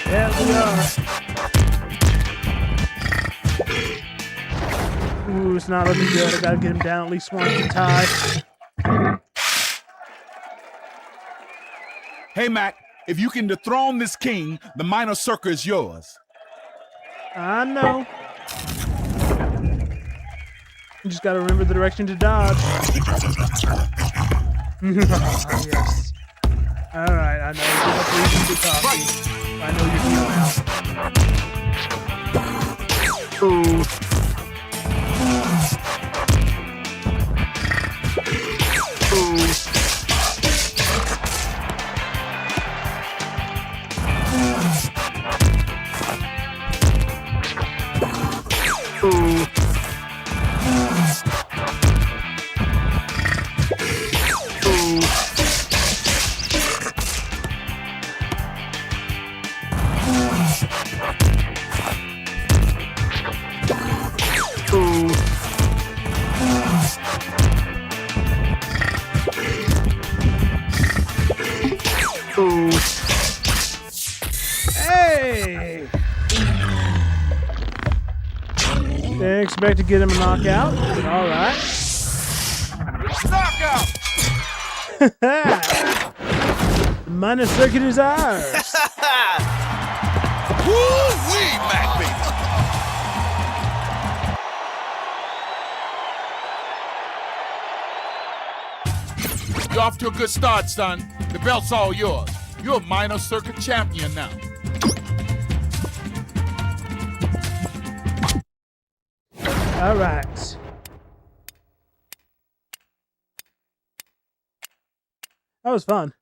Yeah, we are. Ooh, it's not looking good. I gotta get him down at least one to tie. Hey, Mac, if you can dethrone this king, the minor circle is yours. I know. You just gotta remember the direction to dodge. Yes. Alright, I know. Give up reason to coffee. I know you're feeling out. Ooh. Hey! They expect to get him a knockout. All right. Knockout! The minor circuit is ours. Woo-wee, Mac, baby. You're off to a good start, son. The belt's all yours. You're a minor circuit champion now. All right. That was fun.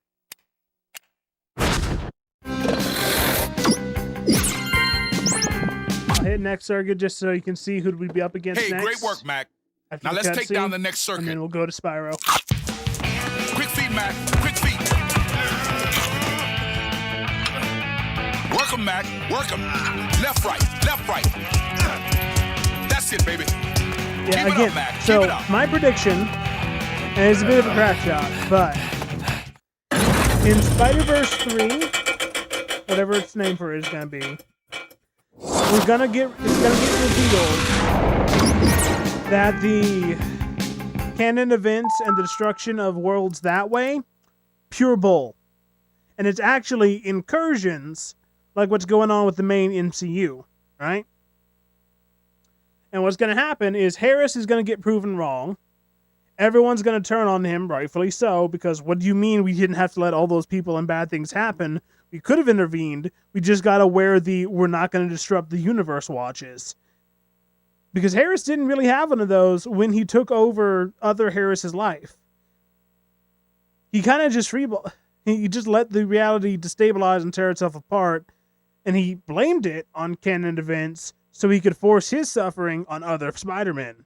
I'll hit next circuit just so you can see who we'd be up against next. Hey, great work, Mac. After Now the let's take cutscene, down the next circuit. and then we'll go to Spyro. Quick feet, Mac. Quick feet. Work 'em, Mac. Work 'em. Left, right. Left, right. That's it, baby. Yeah, Keep again, it up, Mac. so Keep it up. my prediction, and it's a bit of a crack shot, but in Spider-Verse 3, whatever its name for it is going to be, it's going to get revealed that the canon events and the destruction of worlds that way, pure bull. And it's actually incursions, like what's going on with the main MCU, right? And what's going to happen is Harris is going to get proven wrong. Everyone's going to turn on him, rightfully so, because what do you mean we didn't have to let all those people and bad things happen? We could have intervened. We just got to wear the "we're not going to disrupt the universe" watches. Because Harris didn't really have one of those when he took over other Harris's life. He kind of just he just let the reality destabilize and tear itself apart, and he blamed it on canon events so he could force his suffering on other Spider-Men.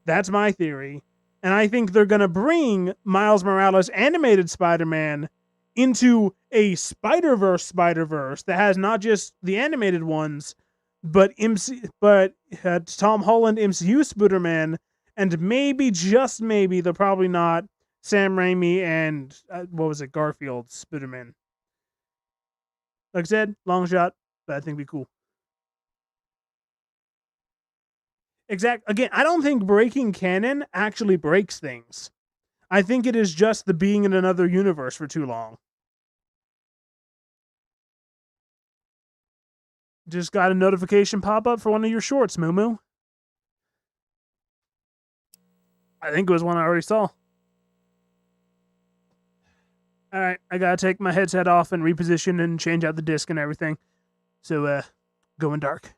That's my theory. And I think they're going to bring Miles Morales' animated Spider-Man into a Spider-Verse that has not just the animated ones, but Tom Holland MCU Spider-Man, and maybe, just maybe, though probably not, Sam Raimi and, Garfield's Spider-Man. Like I said, long shot, but I think it'd be cool. Again, I don't think breaking canon actually breaks things. I think it is just the being in another universe for too long. Just got a notification pop up for one of your shorts, Moo Moo. I think it was one I already saw. Alright, I gotta take my headset off and reposition and change out the disc and everything. So, going dark.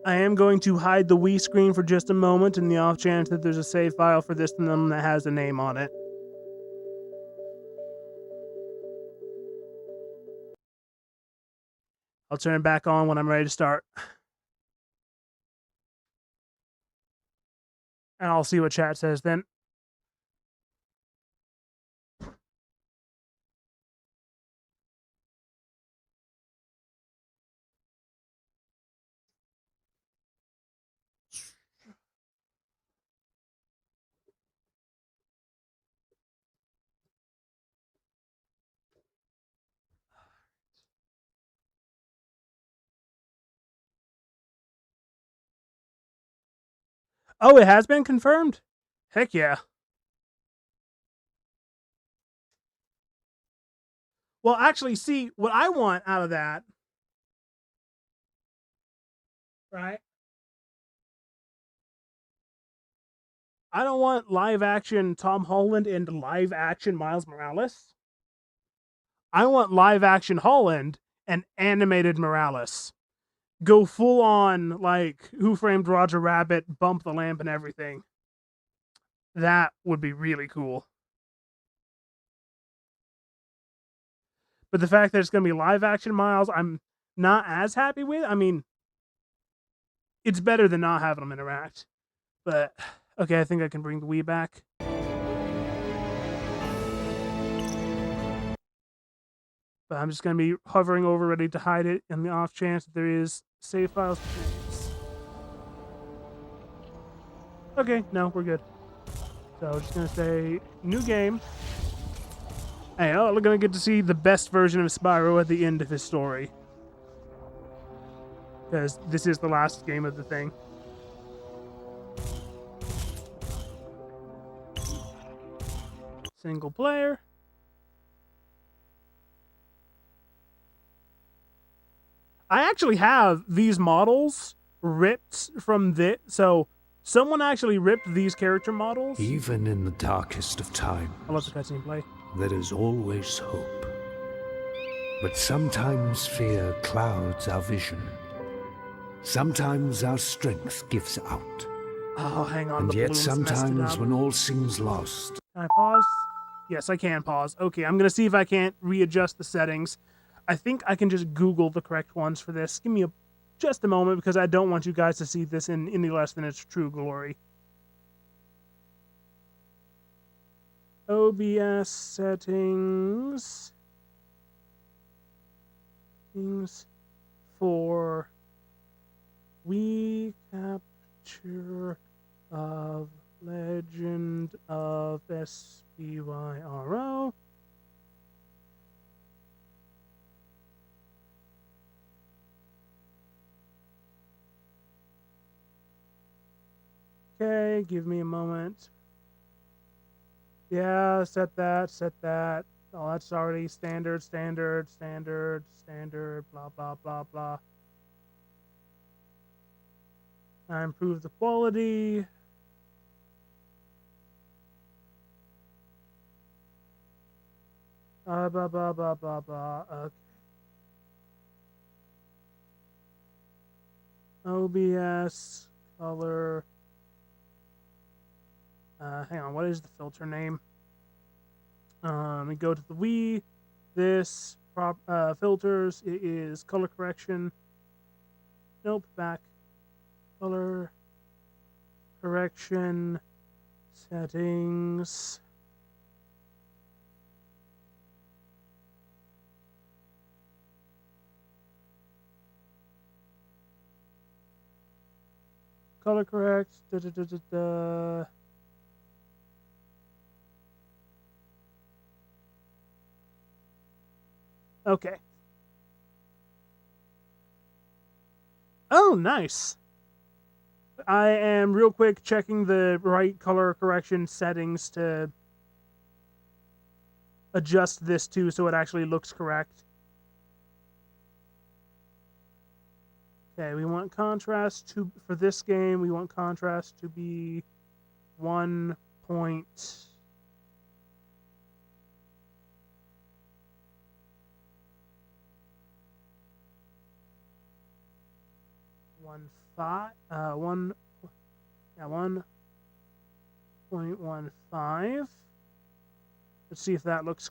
I am going to hide the Wii screen for just a moment in the off chance that there's a save file for this one that has a name on it. I'll turn it back on when I'm ready to start. And I'll see what chat says then. Oh, it has been confirmed? Heck yeah. Well, actually, see, what I want out of that, right? I don't want live action Tom Holland and live action Miles Morales. I want live action Holland and animated Morales. Go full on, like, Who Framed Roger Rabbit, bump the lamp and everything. That would be really cool. But the fact that it's going to be live action Miles, I'm not as happy with. I mean, it's better than not having them interact. But, okay, I think I can bring the Wii back. But I'm just going to be hovering over, ready to hide it in the off chance that there is save files. Okay, no, we're good. So I'm just going to say, new game. Hey, oh, we're going to get to see the best version of Spyro at the end of his story. Because this is the last game of the thing. Single player. I actually have these models ripped from this. So someone actually ripped these character models. Even in the darkest of times, I love the cutscene play. there is always hope. But sometimes fear clouds our vision. Sometimes our strength gives out. Oh, hang on. And the yet balloons messed it sometimes up. when all seems lost, Can I pause? Yes, I can pause. Okay, I'm going to see if I can't readjust the settings. I think I can just Google the correct ones for this. Give me just a moment because I don't want you guys to see this in any less than its true glory. OBS settings. Settings for Wii capture of Legend of Spyro. Okay, give me a moment. Yeah, set that. Oh, that's already standard, blah, blah, blah, blah. Improve the quality. Blah, blah, blah, blah, blah. Okay. OBS, color. Hang on, what is the filter name? We go to the Wii. This filters. It is color correction. Nope, back. Color correction settings. Color correct. Da, da, da, da, da. Okay. Oh, nice. I am real quick checking the right color correction settings to adjust this too so it actually looks correct. Okay, we want contrast to, for this game, we want contrast to be 1 point. One 1.15. Let's see if that looks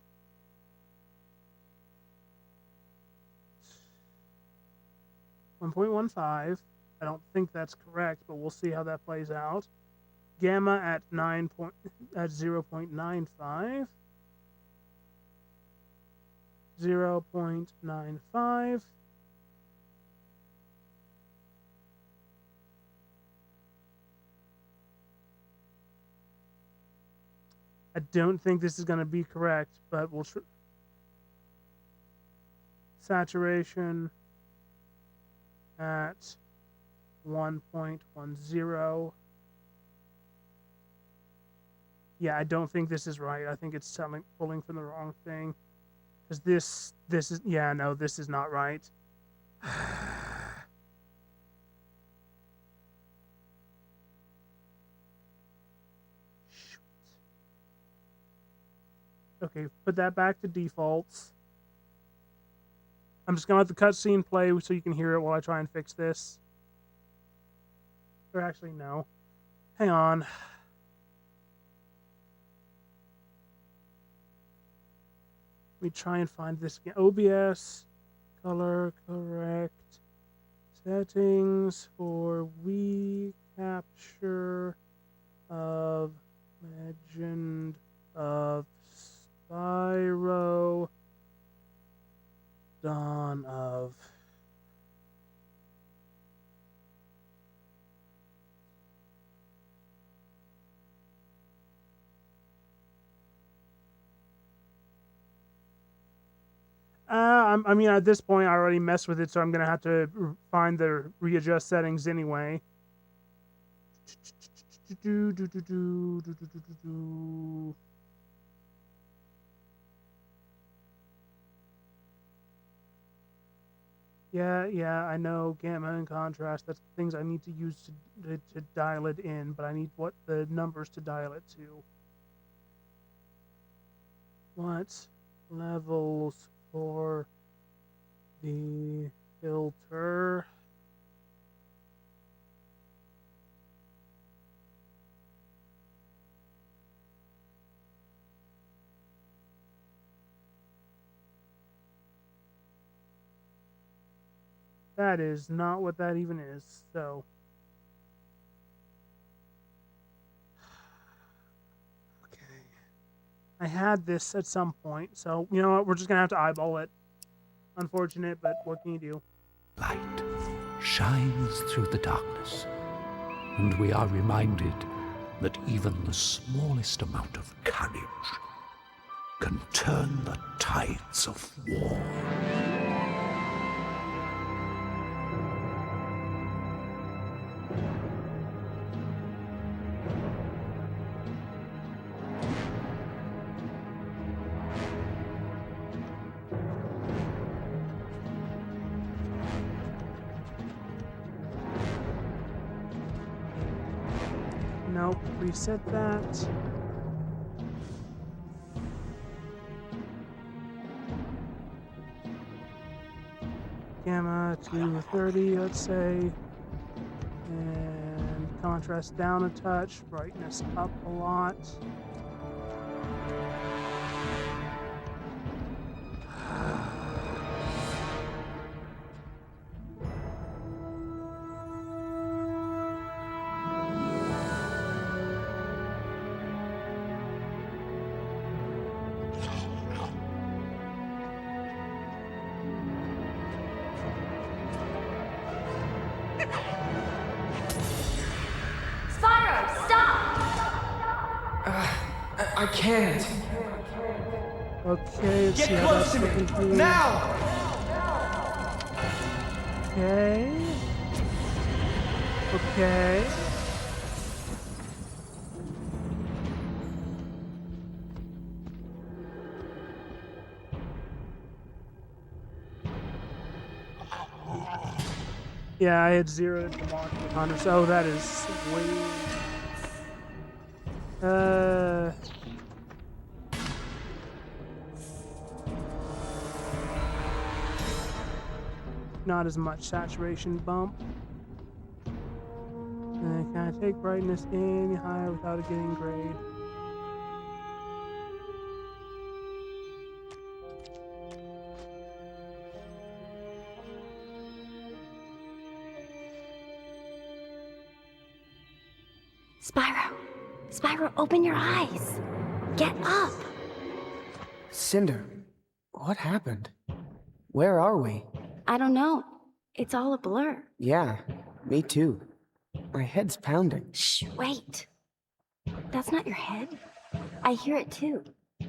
1.15. I don't think that's correct, but we'll see how that plays out. Gamma at 0.95. 0.95. I don't think this is going to be correct, but we'll saturation at 1.10. Yeah, I don't think this is right. I think it's pulling from the wrong thing. Because this is, yeah, no, this is not right. Okay, put that back to defaults. I'm just going to let the cutscene play so you can hear it while I try and fix this. Or actually, no. Hang on. Let me try and find this again. OBS, color correct, settings for Wii capture of Legend of Spyro Dawn of I mean, at this point, I already messed with it, so I'm gonna have to find the readjust settings anyway. Yeah, I know gamma and contrast. That's things I need to use to dial it in, but I need what the numbers to dial it to. What levels for the filter? That is not what that even is, so. Okay. I had this at some point, so you know what? We're just gonna have to eyeball it. Unfortunate, but what can you do? Light shines through the darkness, and we are reminded that even the smallest amount of courage can turn the tides of war. Nope. Reset that. Gamma to 30, let's say. And contrast down a touch. Brightness up a lot. Spyro, stop! I can't. Okay, let's see Get how close that's to looking me. through. Now! Okay. Okay. Yeah, I had zeroed the mark with Hunter, so that is way. Not as much saturation bump. And can I take brightness any higher without it getting grayed? Spyro. Spyro, open your eyes. Get up. Cinder, what happened? Where are we? I don't know. It's all a blur. Yeah, me too. My head's pounding. Shh, wait. That's not your head. I hear it too.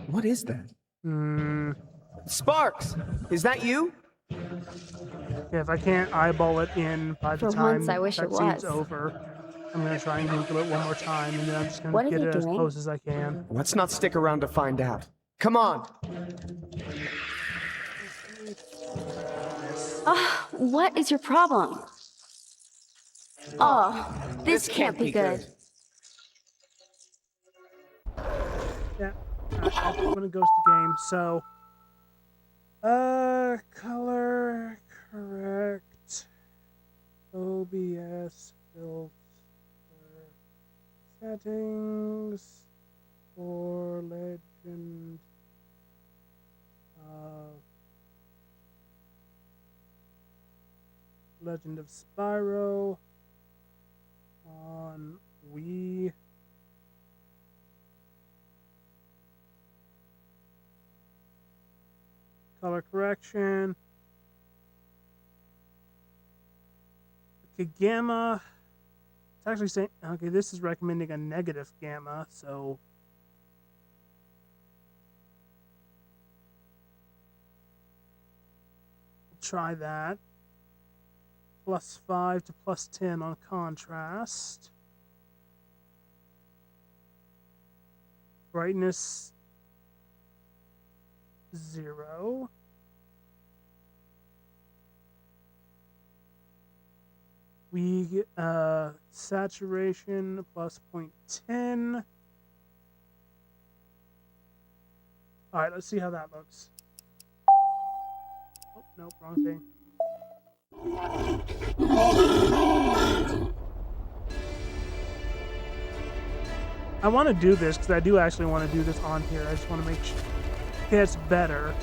What is that? Hmm. Sparks! Is that you? Yeah, if I can't eyeball it in by the For time once, I wish it cutscene's was. over, I'm gonna try and Google it one more time, and then I'm just What gonna are get you it as doing? close as I can. Let's not stick around to find out. Come on! What is your problem? Oh, this can't be good. Yeah, I'm gonna ghost the game. So, color correct, OBS filter settings for Legend of Spyro on Wii. Color correction. Okay, gamma. It's actually saying, okay, this is recommending a negative gamma, so. We'll try that. +5 to +10 on contrast. Brightness 0. We get saturation +0.10. All right, let's see how that looks. Oh, nope, wrong thing. I want to do this because I do actually want to do this on here. I just want to make sure it's better.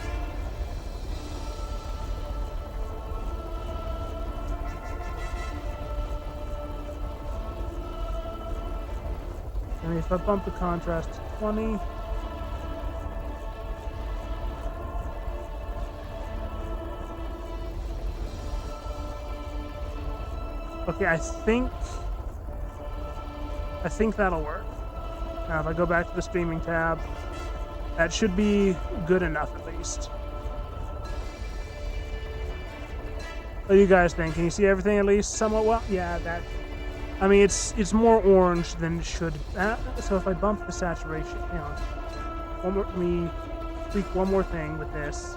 And if I bump the contrast to 20. Okay, I think that'll work. Now, if I go back to the streaming tab, that should be good enough at least. What do you guys think? Can you see everything at least somewhat well? Yeah, that. I mean, it's more orange than it should. So if I bump the saturation, hang on. Let me tweak one more thing with this.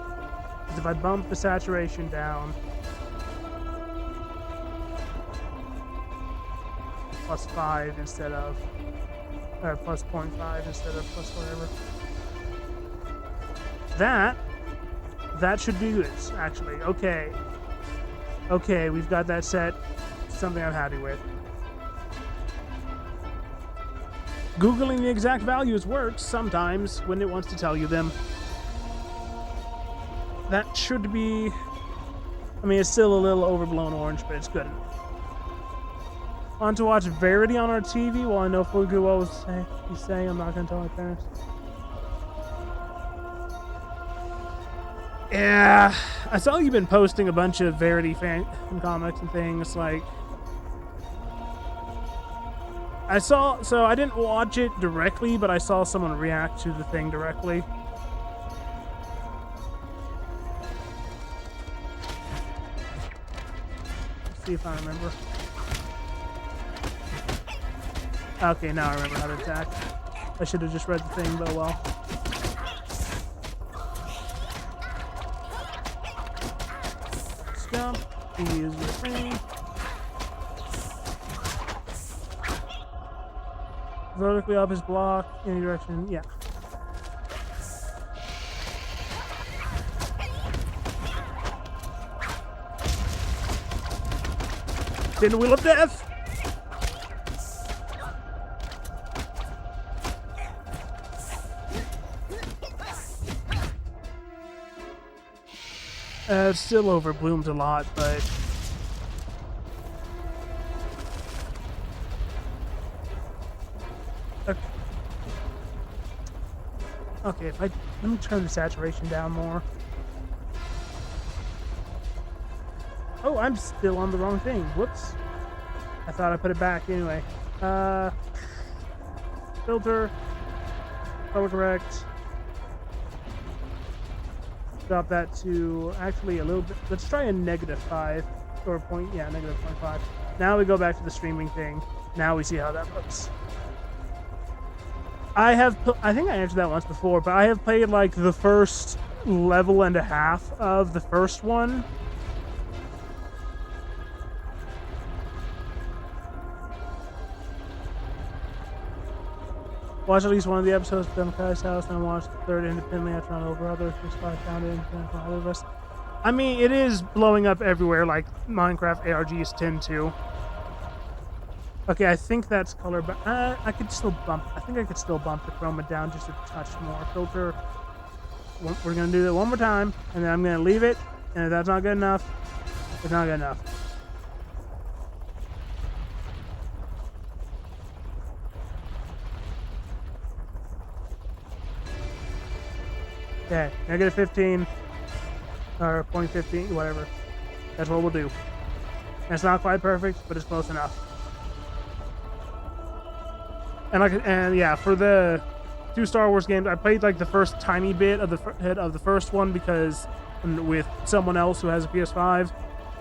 Because if I bump the saturation down. plus 5 instead of, or plus 0.5 instead of plus whatever. That should do this, actually. Okay. Okay, we've got that set. Something I'm happy with. Googling the exact values works sometimes when it wants to tell you them. That should be... I mean, it's still a little overblown orange, but it's good enough. Want to watch Verity on our TV? Well, I know Fugu was he's saying I'm not going to tell my parents. Yeah, I saw you've been posting a bunch of Verity fan comics and things. Like, I saw, so I didn't watch it directly, but I saw someone react to the thing directly. Let's see if I remember. Okay, now I remember how to attack. I should have just read the thing, but oh well. Jump, use your thing. Vertically up his block, any direction, yeah. Spin Wheel of Death! It still overbloomed a lot, but... Okay, if let me turn the saturation down more. Oh, I'm still on the wrong thing. Whoops. I thought I put it back anyway. Filter. Color correct. Drop that to actually a little bit. Let's try a -5 or -0.5. Now we go back to the streaming thing. Now we see how that looks. I think I answered that once before, but I have played like the first level and a half of the first one. Watch at least one of the episodes of Democrat's House, and watch the third independently after on over others. Just I found it independent from other of us. I mean, it is blowing up everywhere, like Minecraft ARGs tend to. Okay, I think that's color, but I could still bump. I think I could still bump the chroma down just a touch more. Filter. We're gonna do that one more time, and then I'm gonna leave it. And if that's not good enough, it's not good enough. Okay, -15 or 0.15, whatever. That's what we'll do. And it's not quite perfect, but it's close enough. And yeah, for the 2 Star Wars games, I played like the first tiny bit of the first one because with someone else who has a PS5,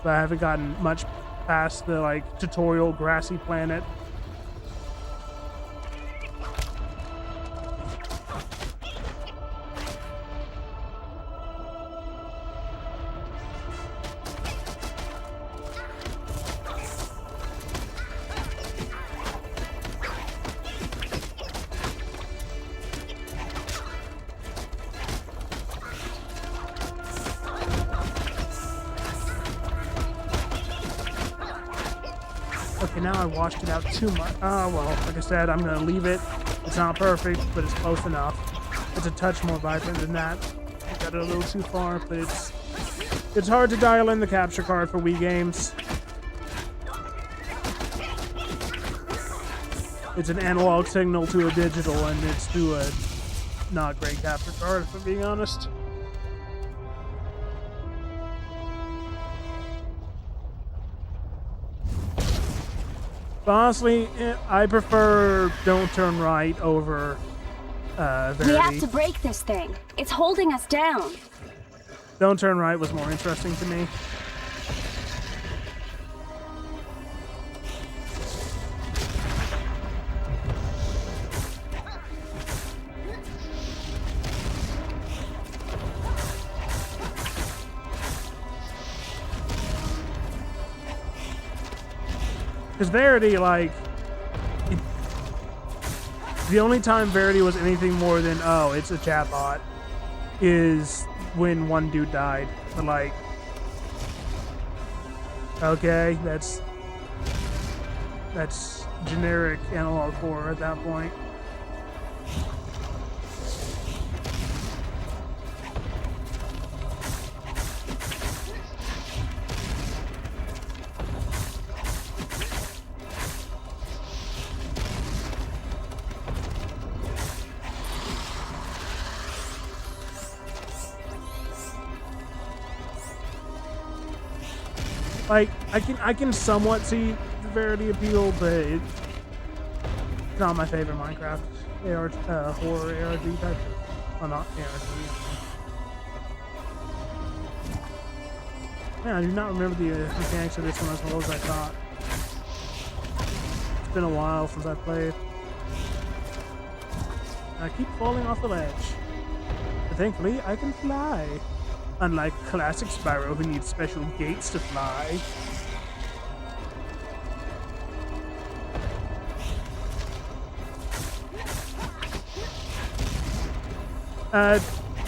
but I haven't gotten much past the like tutorial grassy planet. Okay, now I washed it out too much. Oh, well, like I said, I'm going to leave it. It's not perfect, but it's close enough. It's a touch more vibrant than that. I got it a little too far, but it's hard to dial in the capture card for Wii games. It's an analog signal to a digital, and it's to a not great capture card, if I'm being honest. But honestly, I prefer Don't Turn Right over Verity. We have to break this thing. It's holding us down. Don't Turn Right was more interesting to me. Because Verity, like, The only time Verity was anything more than, oh, it's a chatbot, is when one dude died. But like, okay, that's generic analog horror at that point. Like, I can somewhat see the Verity appeal, but it's not my favorite Minecraft horror ARG type. Well, not ARG. Man, I do not remember the mechanics of this one as well as I thought. It's been a while since I played. I keep falling off the ledge. But thankfully, I can fly. Unlike classic Spyro, who needs special gates to fly.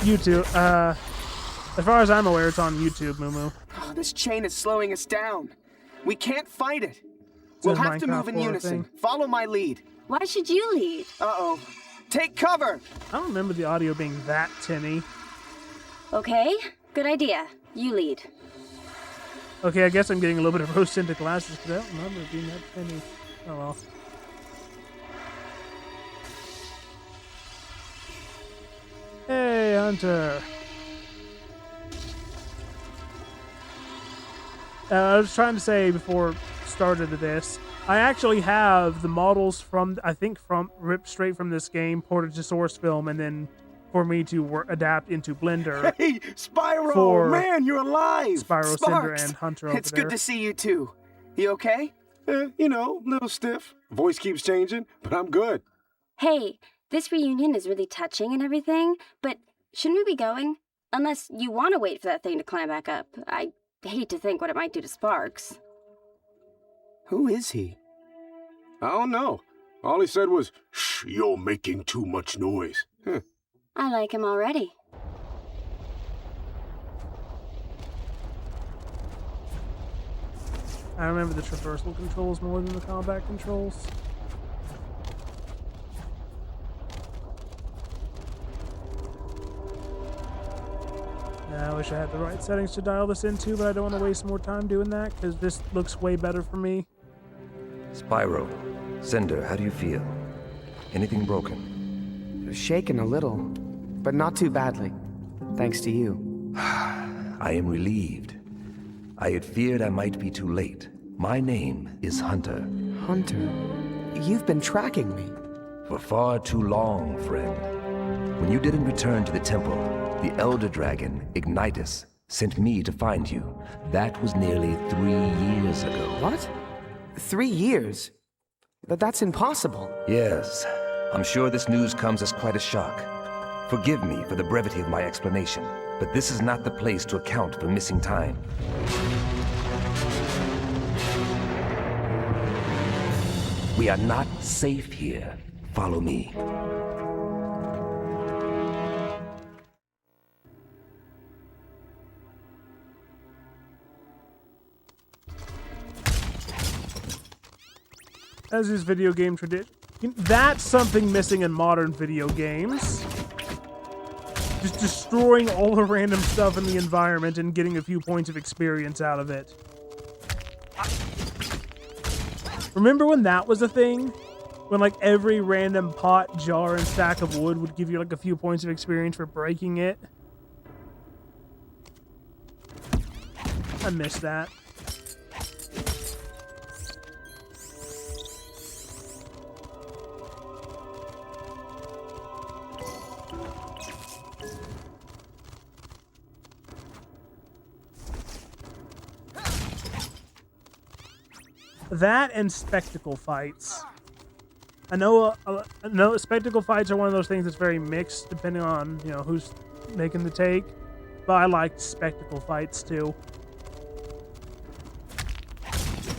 YouTube. As far as I'm aware, it's on YouTube, Moo. Oh, this chain is slowing us down. We can't fight it. We'll have to move in unison. Follow my lead. Why should you lead? Uh-oh. Take cover! I don't remember the audio being that tinny. Okay, good idea. You lead. Okay, I guess I'm getting a little bit of rose-tinted glasses because I don't remember it being that tinny. Oh well. Hey, Hunter. I was trying to say before started this, I actually have the models from, I think, ripped straight from this game, ported to source film, and then for me to adapt into Blender. Hey, Spyro! Man, you're alive! Spyro, Cinder, and Hunter over It's good to see you too. You okay? You know, little stiff. Voice keeps changing, but I'm good. Hey, this reunion is really touching and everything, but shouldn't we be going? Unless you want to wait for that thing to climb back up. I hate to think what it might do to Sparks. Who is he? I don't know. All he said was, "Shh, you're making too much noise." Huh. I like him already. I remember the traversal controls more than the combat controls. I wish I had the right settings to dial this into, but I don't want to waste more time doing that, because this looks way better for me. Spyro, Cinder, how do you feel? Anything broken? Shaken a little, but not too badly. Thanks to you. I am relieved. I had feared I might be too late. My name is Hunter. Hunter? You've been tracking me. For far too long, friend. When you didn't return to the temple, the Elder Dragon, Ignitus, sent me to find you. That was nearly 3 years ago. What? 3 years? That's impossible. Yes. I'm sure this news comes as quite a shock. Forgive me for the brevity of my explanation, but this is not the place to account for missing time. We are not safe here. Follow me. As is video game tradition. That's something missing in modern video games. Just destroying all the random stuff in the environment and getting a few points of experience out of it. Remember when that was a thing? When like every random pot, jar, and stack of wood would give you like a few points of experience for breaking it? I miss that. That and spectacle fights. I know spectacle fights are one of those things that's very mixed depending on, you know, who's making the take. But I liked spectacle fights too.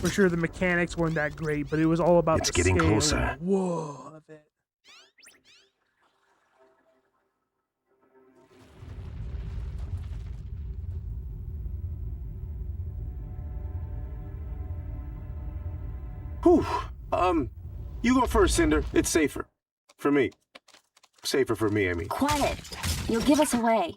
For sure the mechanics weren't that great, but it was all about It's the getting scale. closer. Whoa, of it. Whew. You go first, Cinder. It's safer. For me. Safer for me, I mean. Quiet. You'll give us away.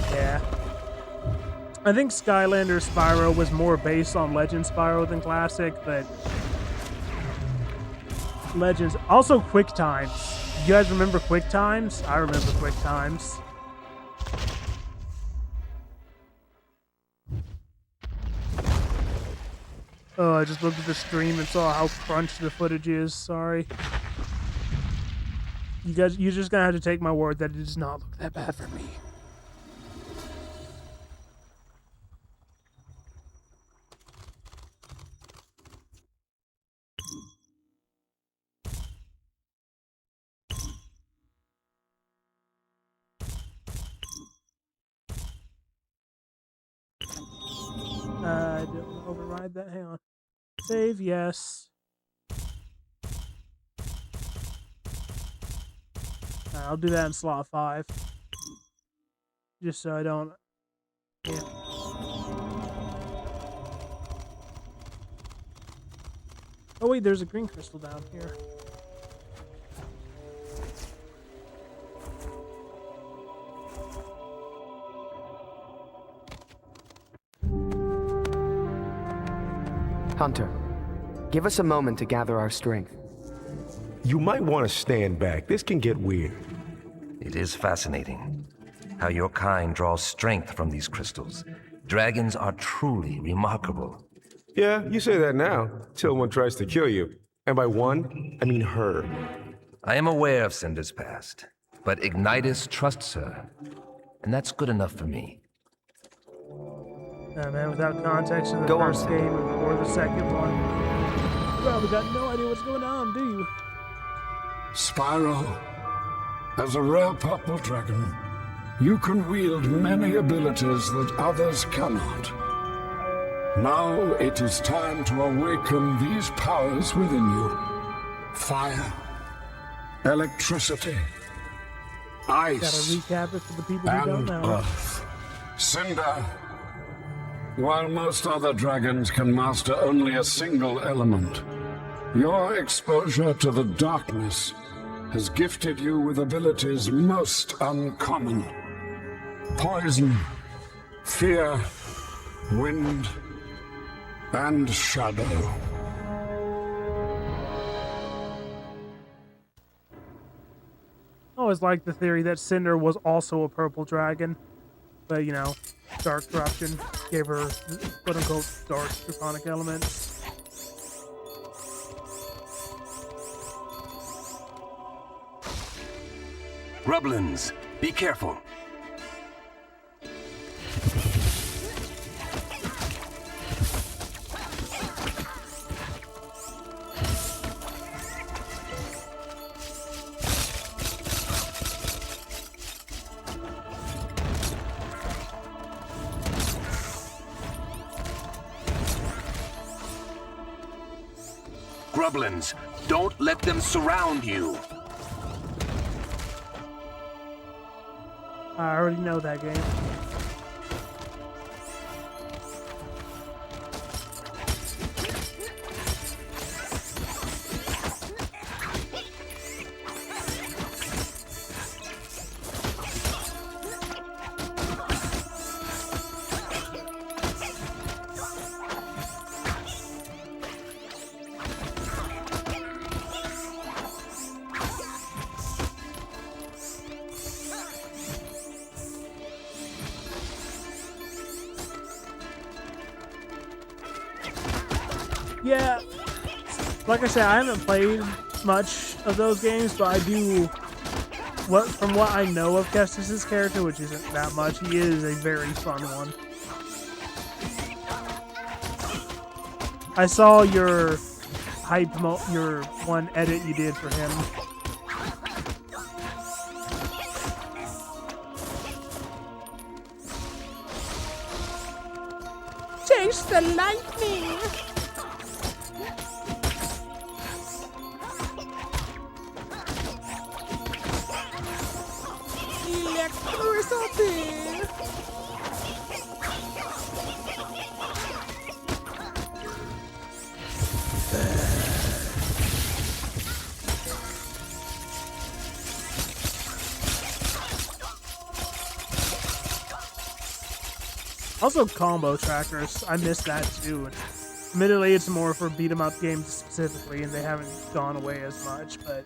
Yeah. I think Skylander Spyro was more based on Legend Spyro than Classic, but Legends. Also, Quick Times. You guys remember Quick Times? I remember Quick Times. Oh, I just looked at the stream and saw how crunched the footage is. Sorry. You're just gonna have to take my word that it does not look that bad for me. I didn't override that. Hang on. Save, yes. I'll do that in slot 5. Just so I don't... Yeah. Oh wait, there's a green crystal down here. Hunter, give us a moment to gather our strength. You might want to stand back. This can get weird. It is fascinating how your kind draws strength from these crystals. Dragons are truly remarkable. Yeah, you say that now, till one tries to kill you. And by one, I mean her. I am aware of Cinder's past, but Ignitus trusts her, and that's good enough for me. Man, without context in the first game or the second one, you probably got no idea what's going on, do you? Spyro, as a rare purple dragon, you can wield many abilities that others cannot. Now it is time to awaken these powers within you. Fire, electricity, ice, gotta recap it for the people who don't know. earth. Cinder. While most other dragons can master only a single element, your exposure to the darkness has gifted you with abilities most uncommon. Poison, fear, wind, and shadow. I always liked the theory that Cinder was also a purple dragon, but you know, dark corruption gave her quote-unquote dark draconic elements. Grublins, be careful. Grublins, don't let them surround you. I already know that game. Yeah, like I said, I haven't played much of those games, but I do. From what I know of Kestis' character, which isn't that much, he is a very fun one. I saw your your one edit you did for him. Chase the lightning! Electricity! Also, combo trackers. I miss that too. Admittedly, it's more for beat 'em up games specifically, and they haven't gone away as much, but.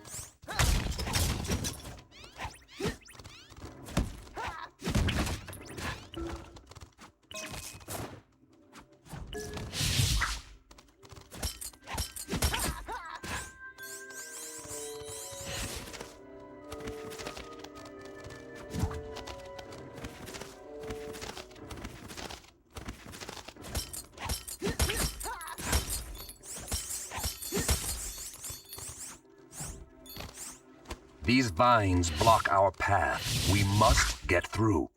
These vines block our path. We must get through.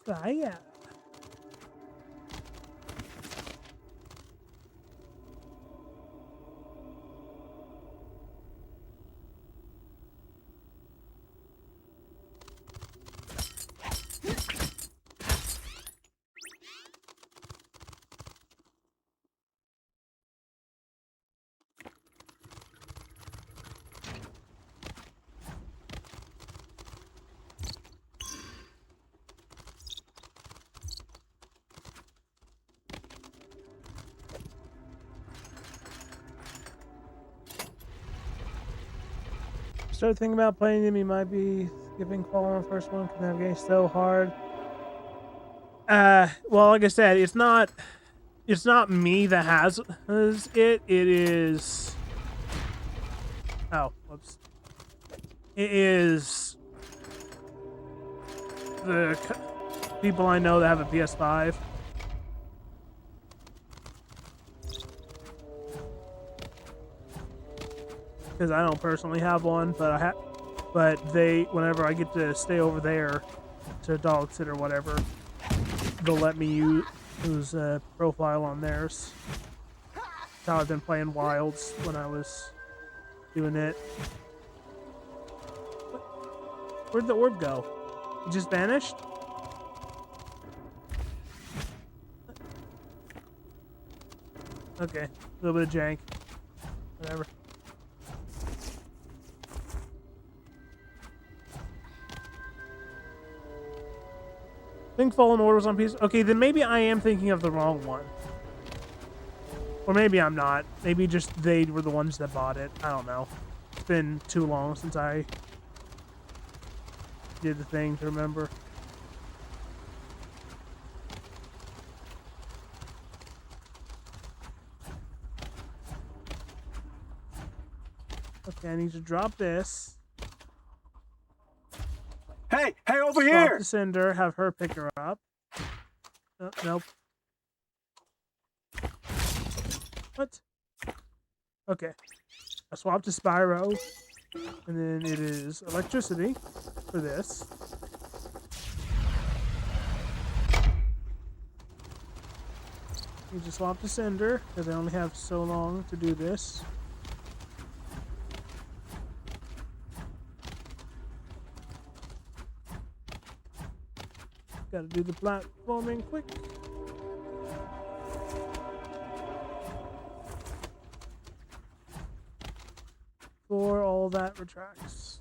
Fire. Started thinking about playing them. You might be skipping Fallen first one because that game's so hard. Well, like I said, it's not me that has it. It is. Oh, whoops. It is the people I know that have a PS5. Because I don't personally have one, but whenever I get to stay over there to dog sit or whatever, they'll let me use a profile on theirs. That's how I've been playing Wilds when I was doing it. Where'd the orb go? It just vanished? Okay, a little bit of jank. Whatever. I think Fallen Order was on PC. Okay, then maybe I am thinking of the wrong one. Or maybe I'm not. Maybe just they were the ones that bought it. I don't know. It's been too long since I did the thing to remember. Okay, I need to drop this. Hey, over Swap here! to Cinder, have her pick her up. Nope. What? Okay. I swap to Spyro, and then it is electricity for this. You just swap to Cinder, because I only have so long to do this. Gotta do the platforming quick. Before all that retracts.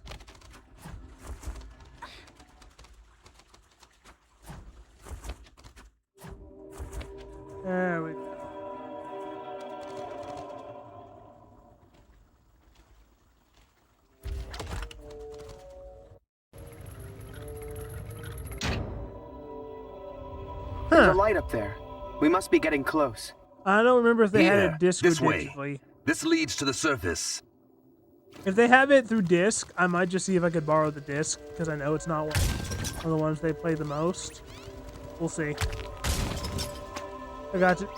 There we go. There's a light up there. We must be getting close. I don't remember if they had Here, it disc this or way. digitally. This leads to the surface. If they have it through disc, I might just see if I could borrow the disc, because I know it's not one of the ones they play the most. We'll see. I got to...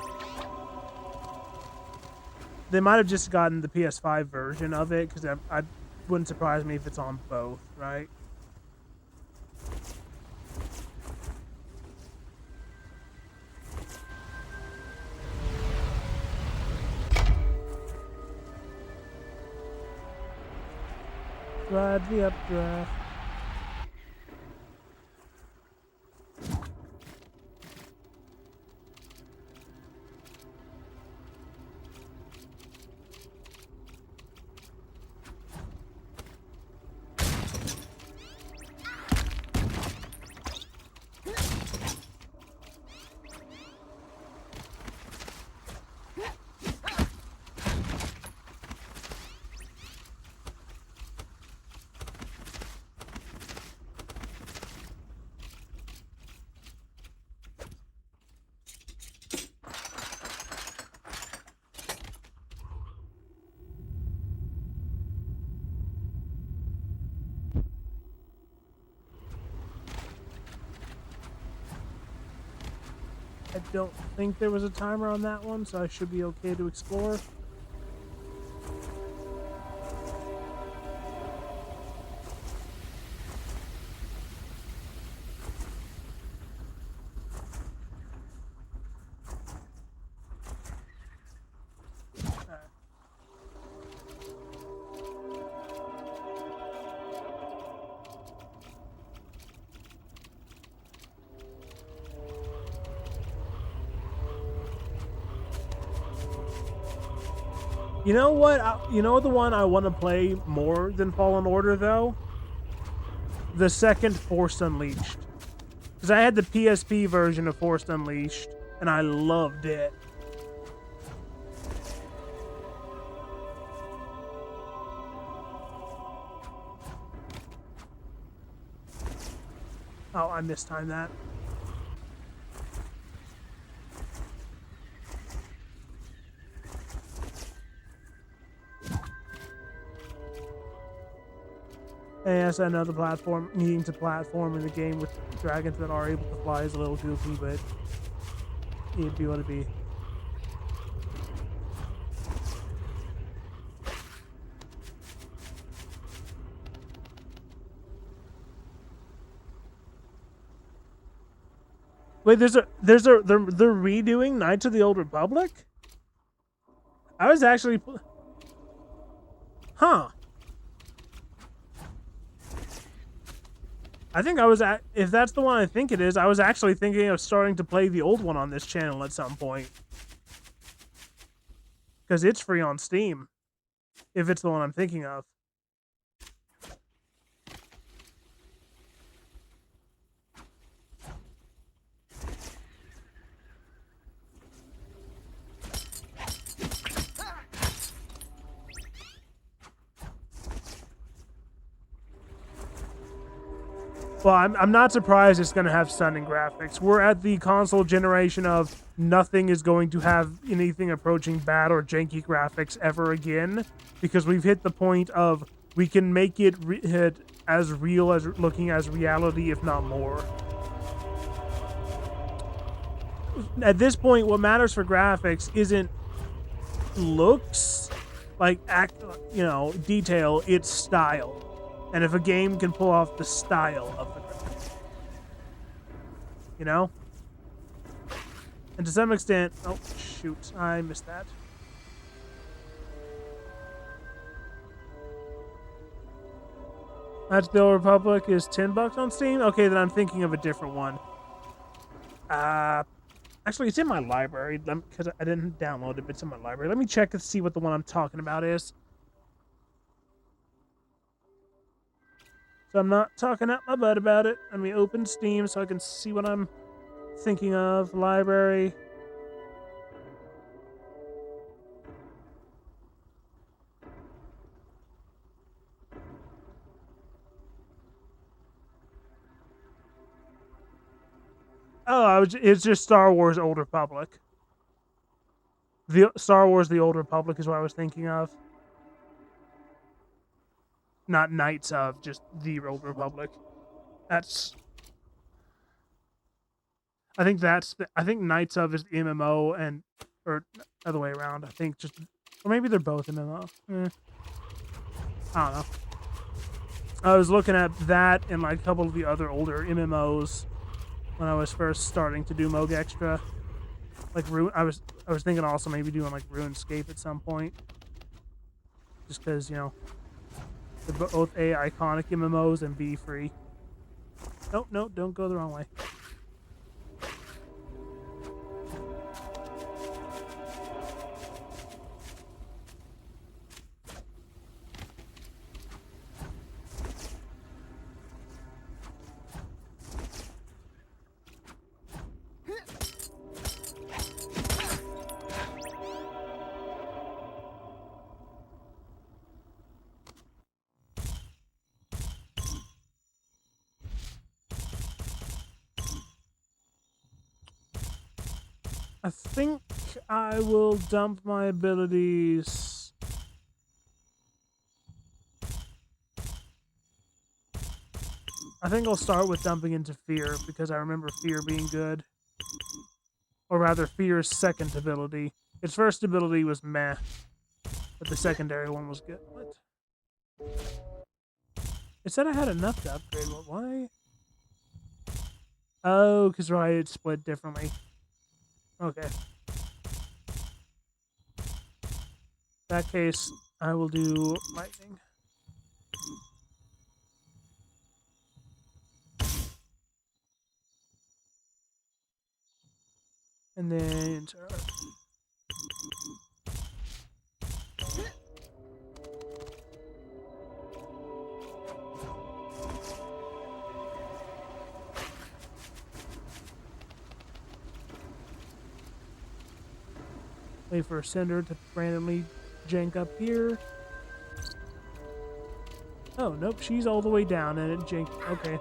They might have just gotten the PS5 version of it, because I wouldn't surprise me if it's on both, right? Ride the updraft. I don't think there was a timer on that one, so I should be okay to explore. You know what? You know the one I want to play more than Fallen Order, though? The second Force Unleashed. Because I had the PSP version of Force Unleashed, and I loved it. Oh, I mistimed that. And yes, another platform, needing to platform in the game with dragons that are able to fly is a little goofy, but it'd be what it be. Wait, they're redoing Knights of the Old Republic? I was actually... Huh. I think I was at, if that's the one I think it is, I was actually thinking of starting to play the old one on this channel at some point. Because it's free on Steam. If it's the one I'm thinking of. Well, I'm not surprised it's going to have stunning graphics. We're at the console generation of nothing is going to have anything approaching bad or janky graphics ever again, because we've hit the point of we can make it as real as looking as reality, if not more. At this point, what matters for graphics isn't looks, like detail, it's style. And if a game can pull off the style of the graphics, you know? And to some extent, oh shoot, I missed that. Knights of the Old Republic is $10 on Steam? Okay, then I'm thinking of a different one. Actually, it's in my library, because I didn't download it, but it's in my library. Let me check to see what the one I'm talking about is. So I'm not talking out my butt about it. Let me open Steam so I can see what I'm thinking of. Library. Oh, it's just Star Wars Old Republic. The Star Wars: The Old Republic is what I was thinking of. Not Knights of, just The Old Republic. I think Knights of is the MMO or other way around. I think or maybe they're both MMO. I don't know. I was looking at that and like a couple of the other older MMOs when I was first starting to do Moog Extra. Like I was thinking also maybe doing like RuneScape at some point, just because they're both A, iconic MMOs, and B, free. No, don't go the wrong way. I think I will dump my abilities. I think I'll start with dumping into Fear, because I remember Fear being good. Or rather, Fear's second ability. Its first ability was meh, but the secondary one was good. What? It said I had enough to upgrade, but why? Oh, because Riot split differently. Okay. In that case, I will do lightning. And then interrupt. Wait for a Cinder to randomly jank up here. Oh, nope, she's all the way down and it janked. Okay.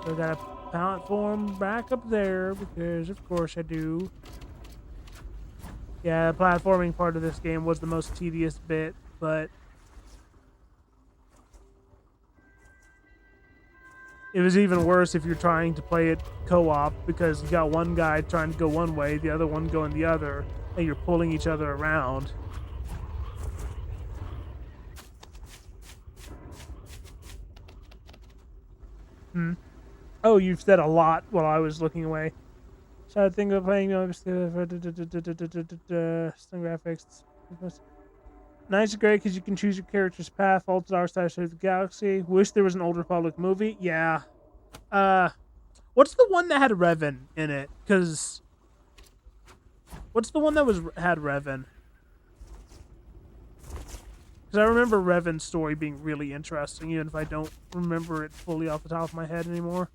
So I got a platform back up there because, of course, I do. Yeah, the platforming part of this game was the most tedious bit, but it was even worse if you're trying to play it co-op, because you got one guy trying to go one way, the other one going the other, and you're pulling each other around. Oh, you've said a lot while I was looking away. So I think of playing graphics. Nice and great because you can choose your character's path, all to our side of the galaxy. Wish there was an Old Republic movie. Yeah. What's the one that had Revan in it? Because what's the one that had Revan? Because I remember Revan's story being really interesting, even if I don't remember it fully off the top of my head anymore.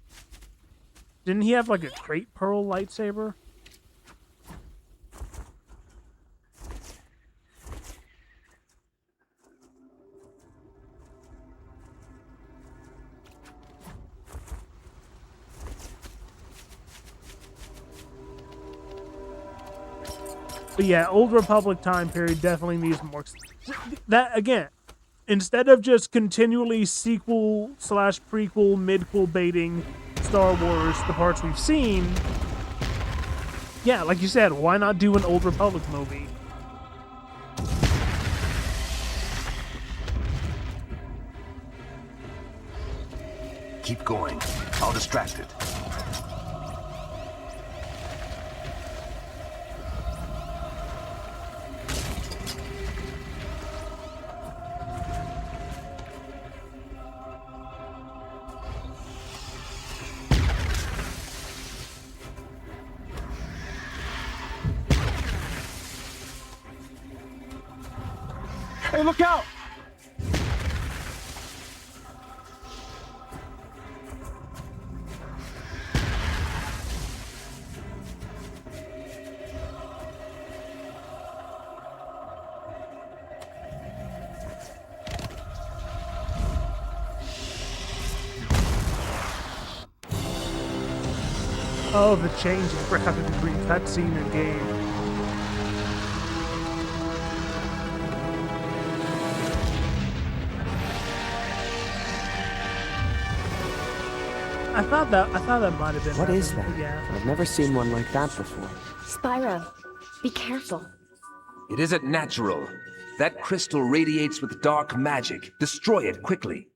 Didn't he have like a Great Pearl lightsaber? But yeah, Old Republic time period definitely needs more. That, again, instead of just continually sequel/prequel, midquel baiting Star Wars, the parts we've seen, yeah, like you said, why not do an Old Republic movie? Keep going. I'll distract it. Hey, look out! Oh, the change in graphic between cutscene and game. I thought that might have been. What is that? Yeah. I've never seen one like that before. Spyro, be careful. It isn't natural. That crystal radiates with dark magic. Destroy it quickly.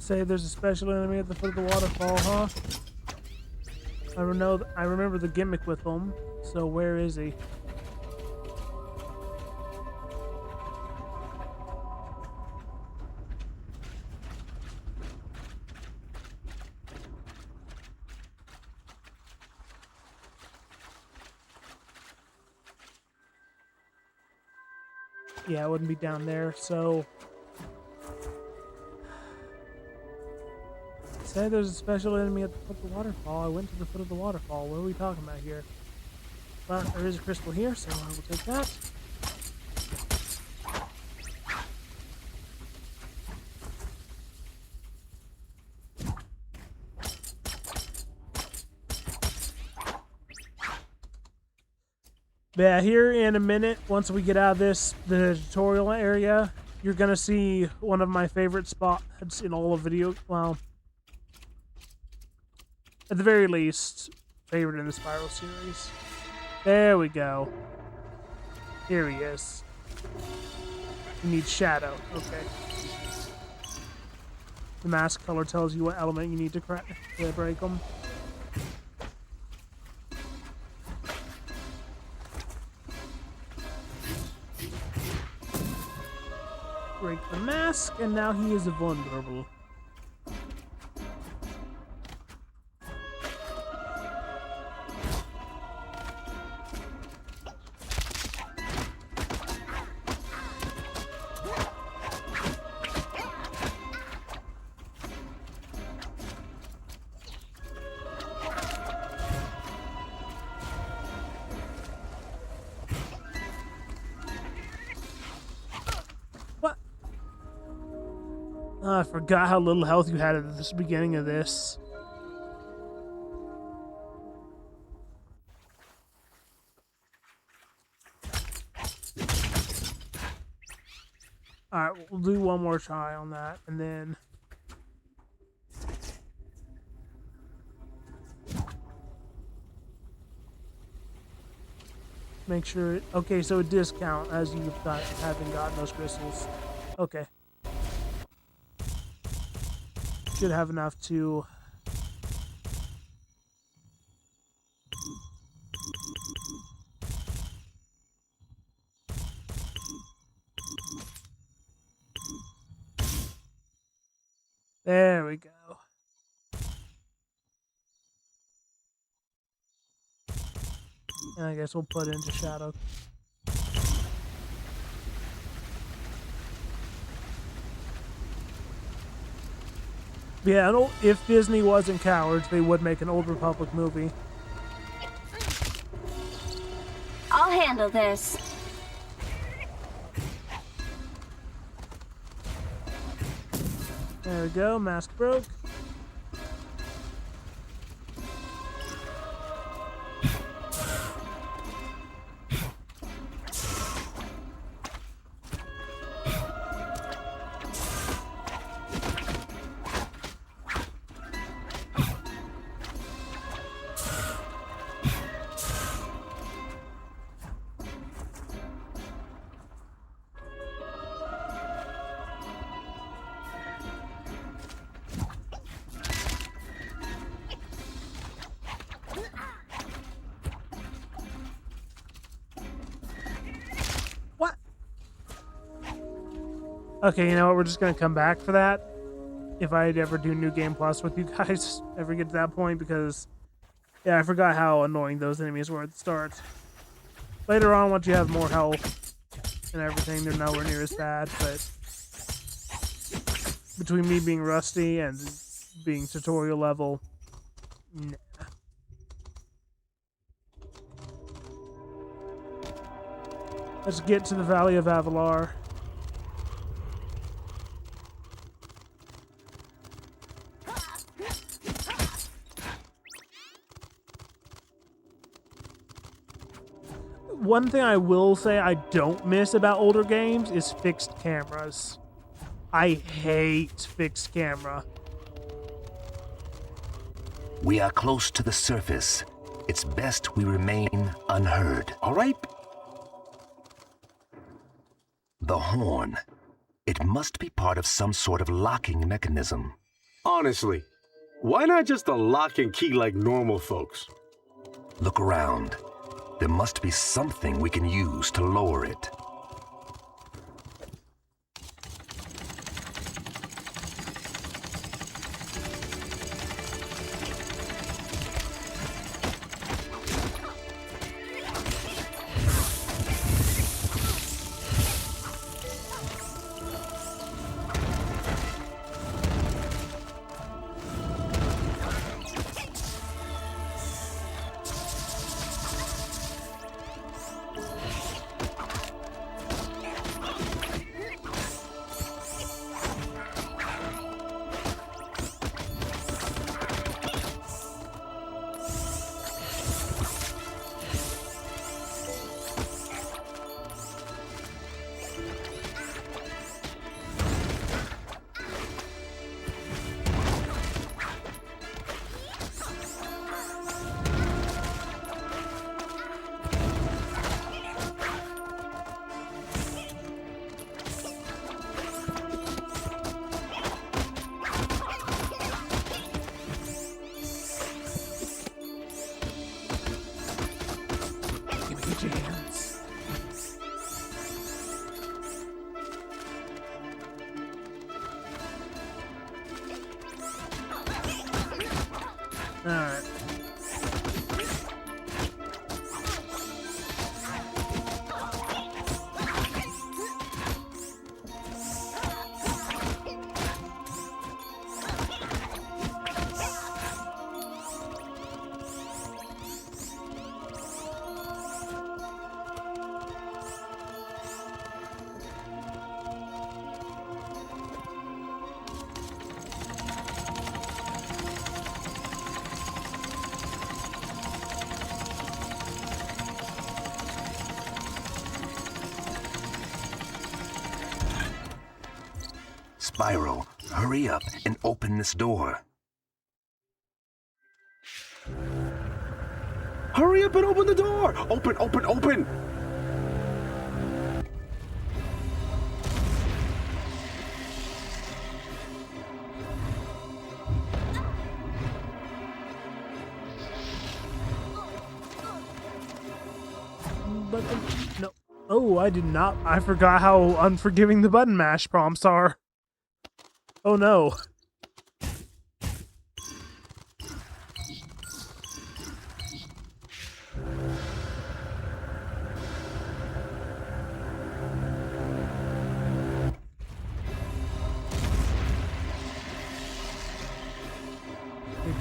Say there's a special enemy at the foot of the waterfall, huh? I remember the gimmick with him. So where is he? Yeah, it wouldn't be down there, so... Say there's a special enemy at the foot of the waterfall. I went to the foot of the waterfall. What are we talking about here? Well, there is a crystal here, so I will take that. Yeah, here in a minute, once we get out of the tutorial area, you're gonna see one of my favorite spots in all of video. Well, at the very least, favorite in the Spyro series. There we go. Here he is. You need Shadow. Okay. The mask color tells you what element you need to break them. Break the mask, and now he is vulnerable. I forgot how little health you had at the beginning of this. Alright, we'll do one more try on that, and then... make sure... Okay, so a discount as you haven't gotten those crystals. Okay. Should have enough to... There we go. And I guess we'll put it into Shadow. Yeah, if Disney wasn't cowards, they would make an Old Republic movie. I'll handle this. There we go, mask broke. Okay, you know what? We're just gonna come back for that. If I ever do New Game Plus with you guys, ever get to that point, because yeah, I forgot how annoying those enemies were at the start. Later on, once you have more health and everything, they're nowhere near as bad. But between me being rusty and being tutorial level, nah. Let's get to the Valley of Avalar. One thing I will say I don't miss about older games is fixed cameras. I hate fixed camera. We are close to the surface. It's best we remain unheard. All right? The horn. It must be part of some sort of locking mechanism. Honestly, why not just a lock and key like normal folks? Look around. There must be something we can use to lower it. Alright. Spyro, hurry up and open this door. Hurry up and open the door! Open, open, open! No. Oh, I did not. I forgot how unforgiving the button mash prompts are. Oh no.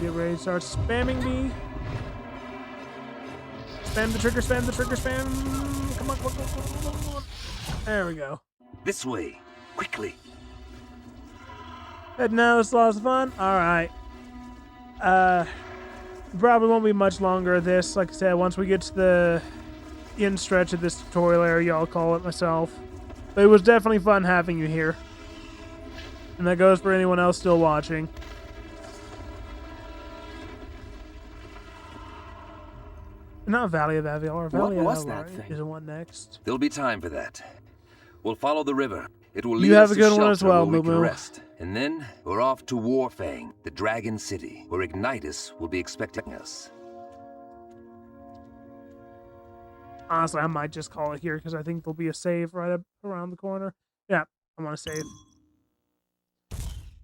Get ready to start spamming me. Spam the trigger, spam the trigger, spam. Come on, come on, come on, come on, come on. There we go. This way, quickly. And now it's lots of fun. Alright. Probably won't be much longer of this. Like I said, once we get to the end stretch of this tutorial area, I'll call it myself. But it was definitely fun having you here. And that goes for anyone else still watching. Not Valley of Avalar. Valley of Avalar is the one next. There'll be time for that. We'll follow the river. It will You lead have us a to good one as shelter well, where we can Moo Moo. rest. And then we're off to Warfang, the Dragon City, where Ignitus will be expecting us. Honestly, I might just call it here because I think there'll be a save right up around the corner. Yeah, I want to save.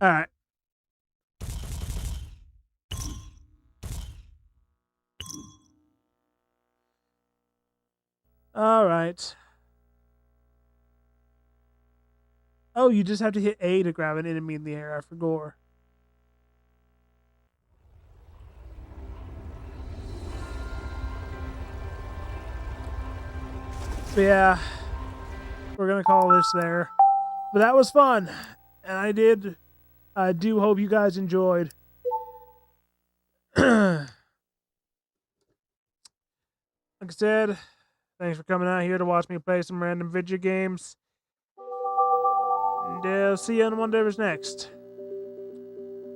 Alright. Alright. Oh, you just have to hit A to grab an enemy in the air. I forgot. So yeah, we're gonna call this there. But that was fun, and I do hope you guys enjoyed. Like I said, thanks for coming out here to watch me play some random video games. And I'll see you on whatever's next.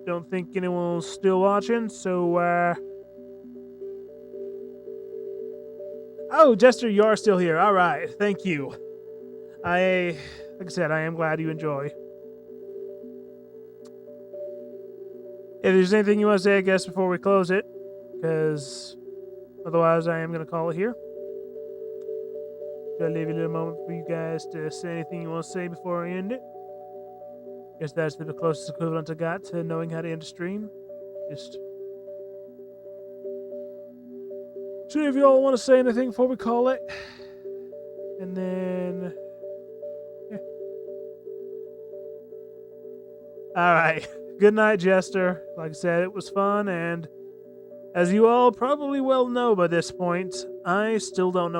Don't think anyone's still watching, so oh, Jester, you are still here. All right, thank you. Like I said, I am glad you enjoy. If there's anything you want to say, I guess, before we close it, because otherwise I am going to call it here. Gonna leave a little moment for you guys to say anything you want to say before I end it. Guess that's the closest equivalent I got to knowing how to end a stream. Just see if y'all want to say anything before we call it. And then... yeah. Alright. Good night, Jester. Like I said, it was fun, and as you all probably well know by this point, I still don't know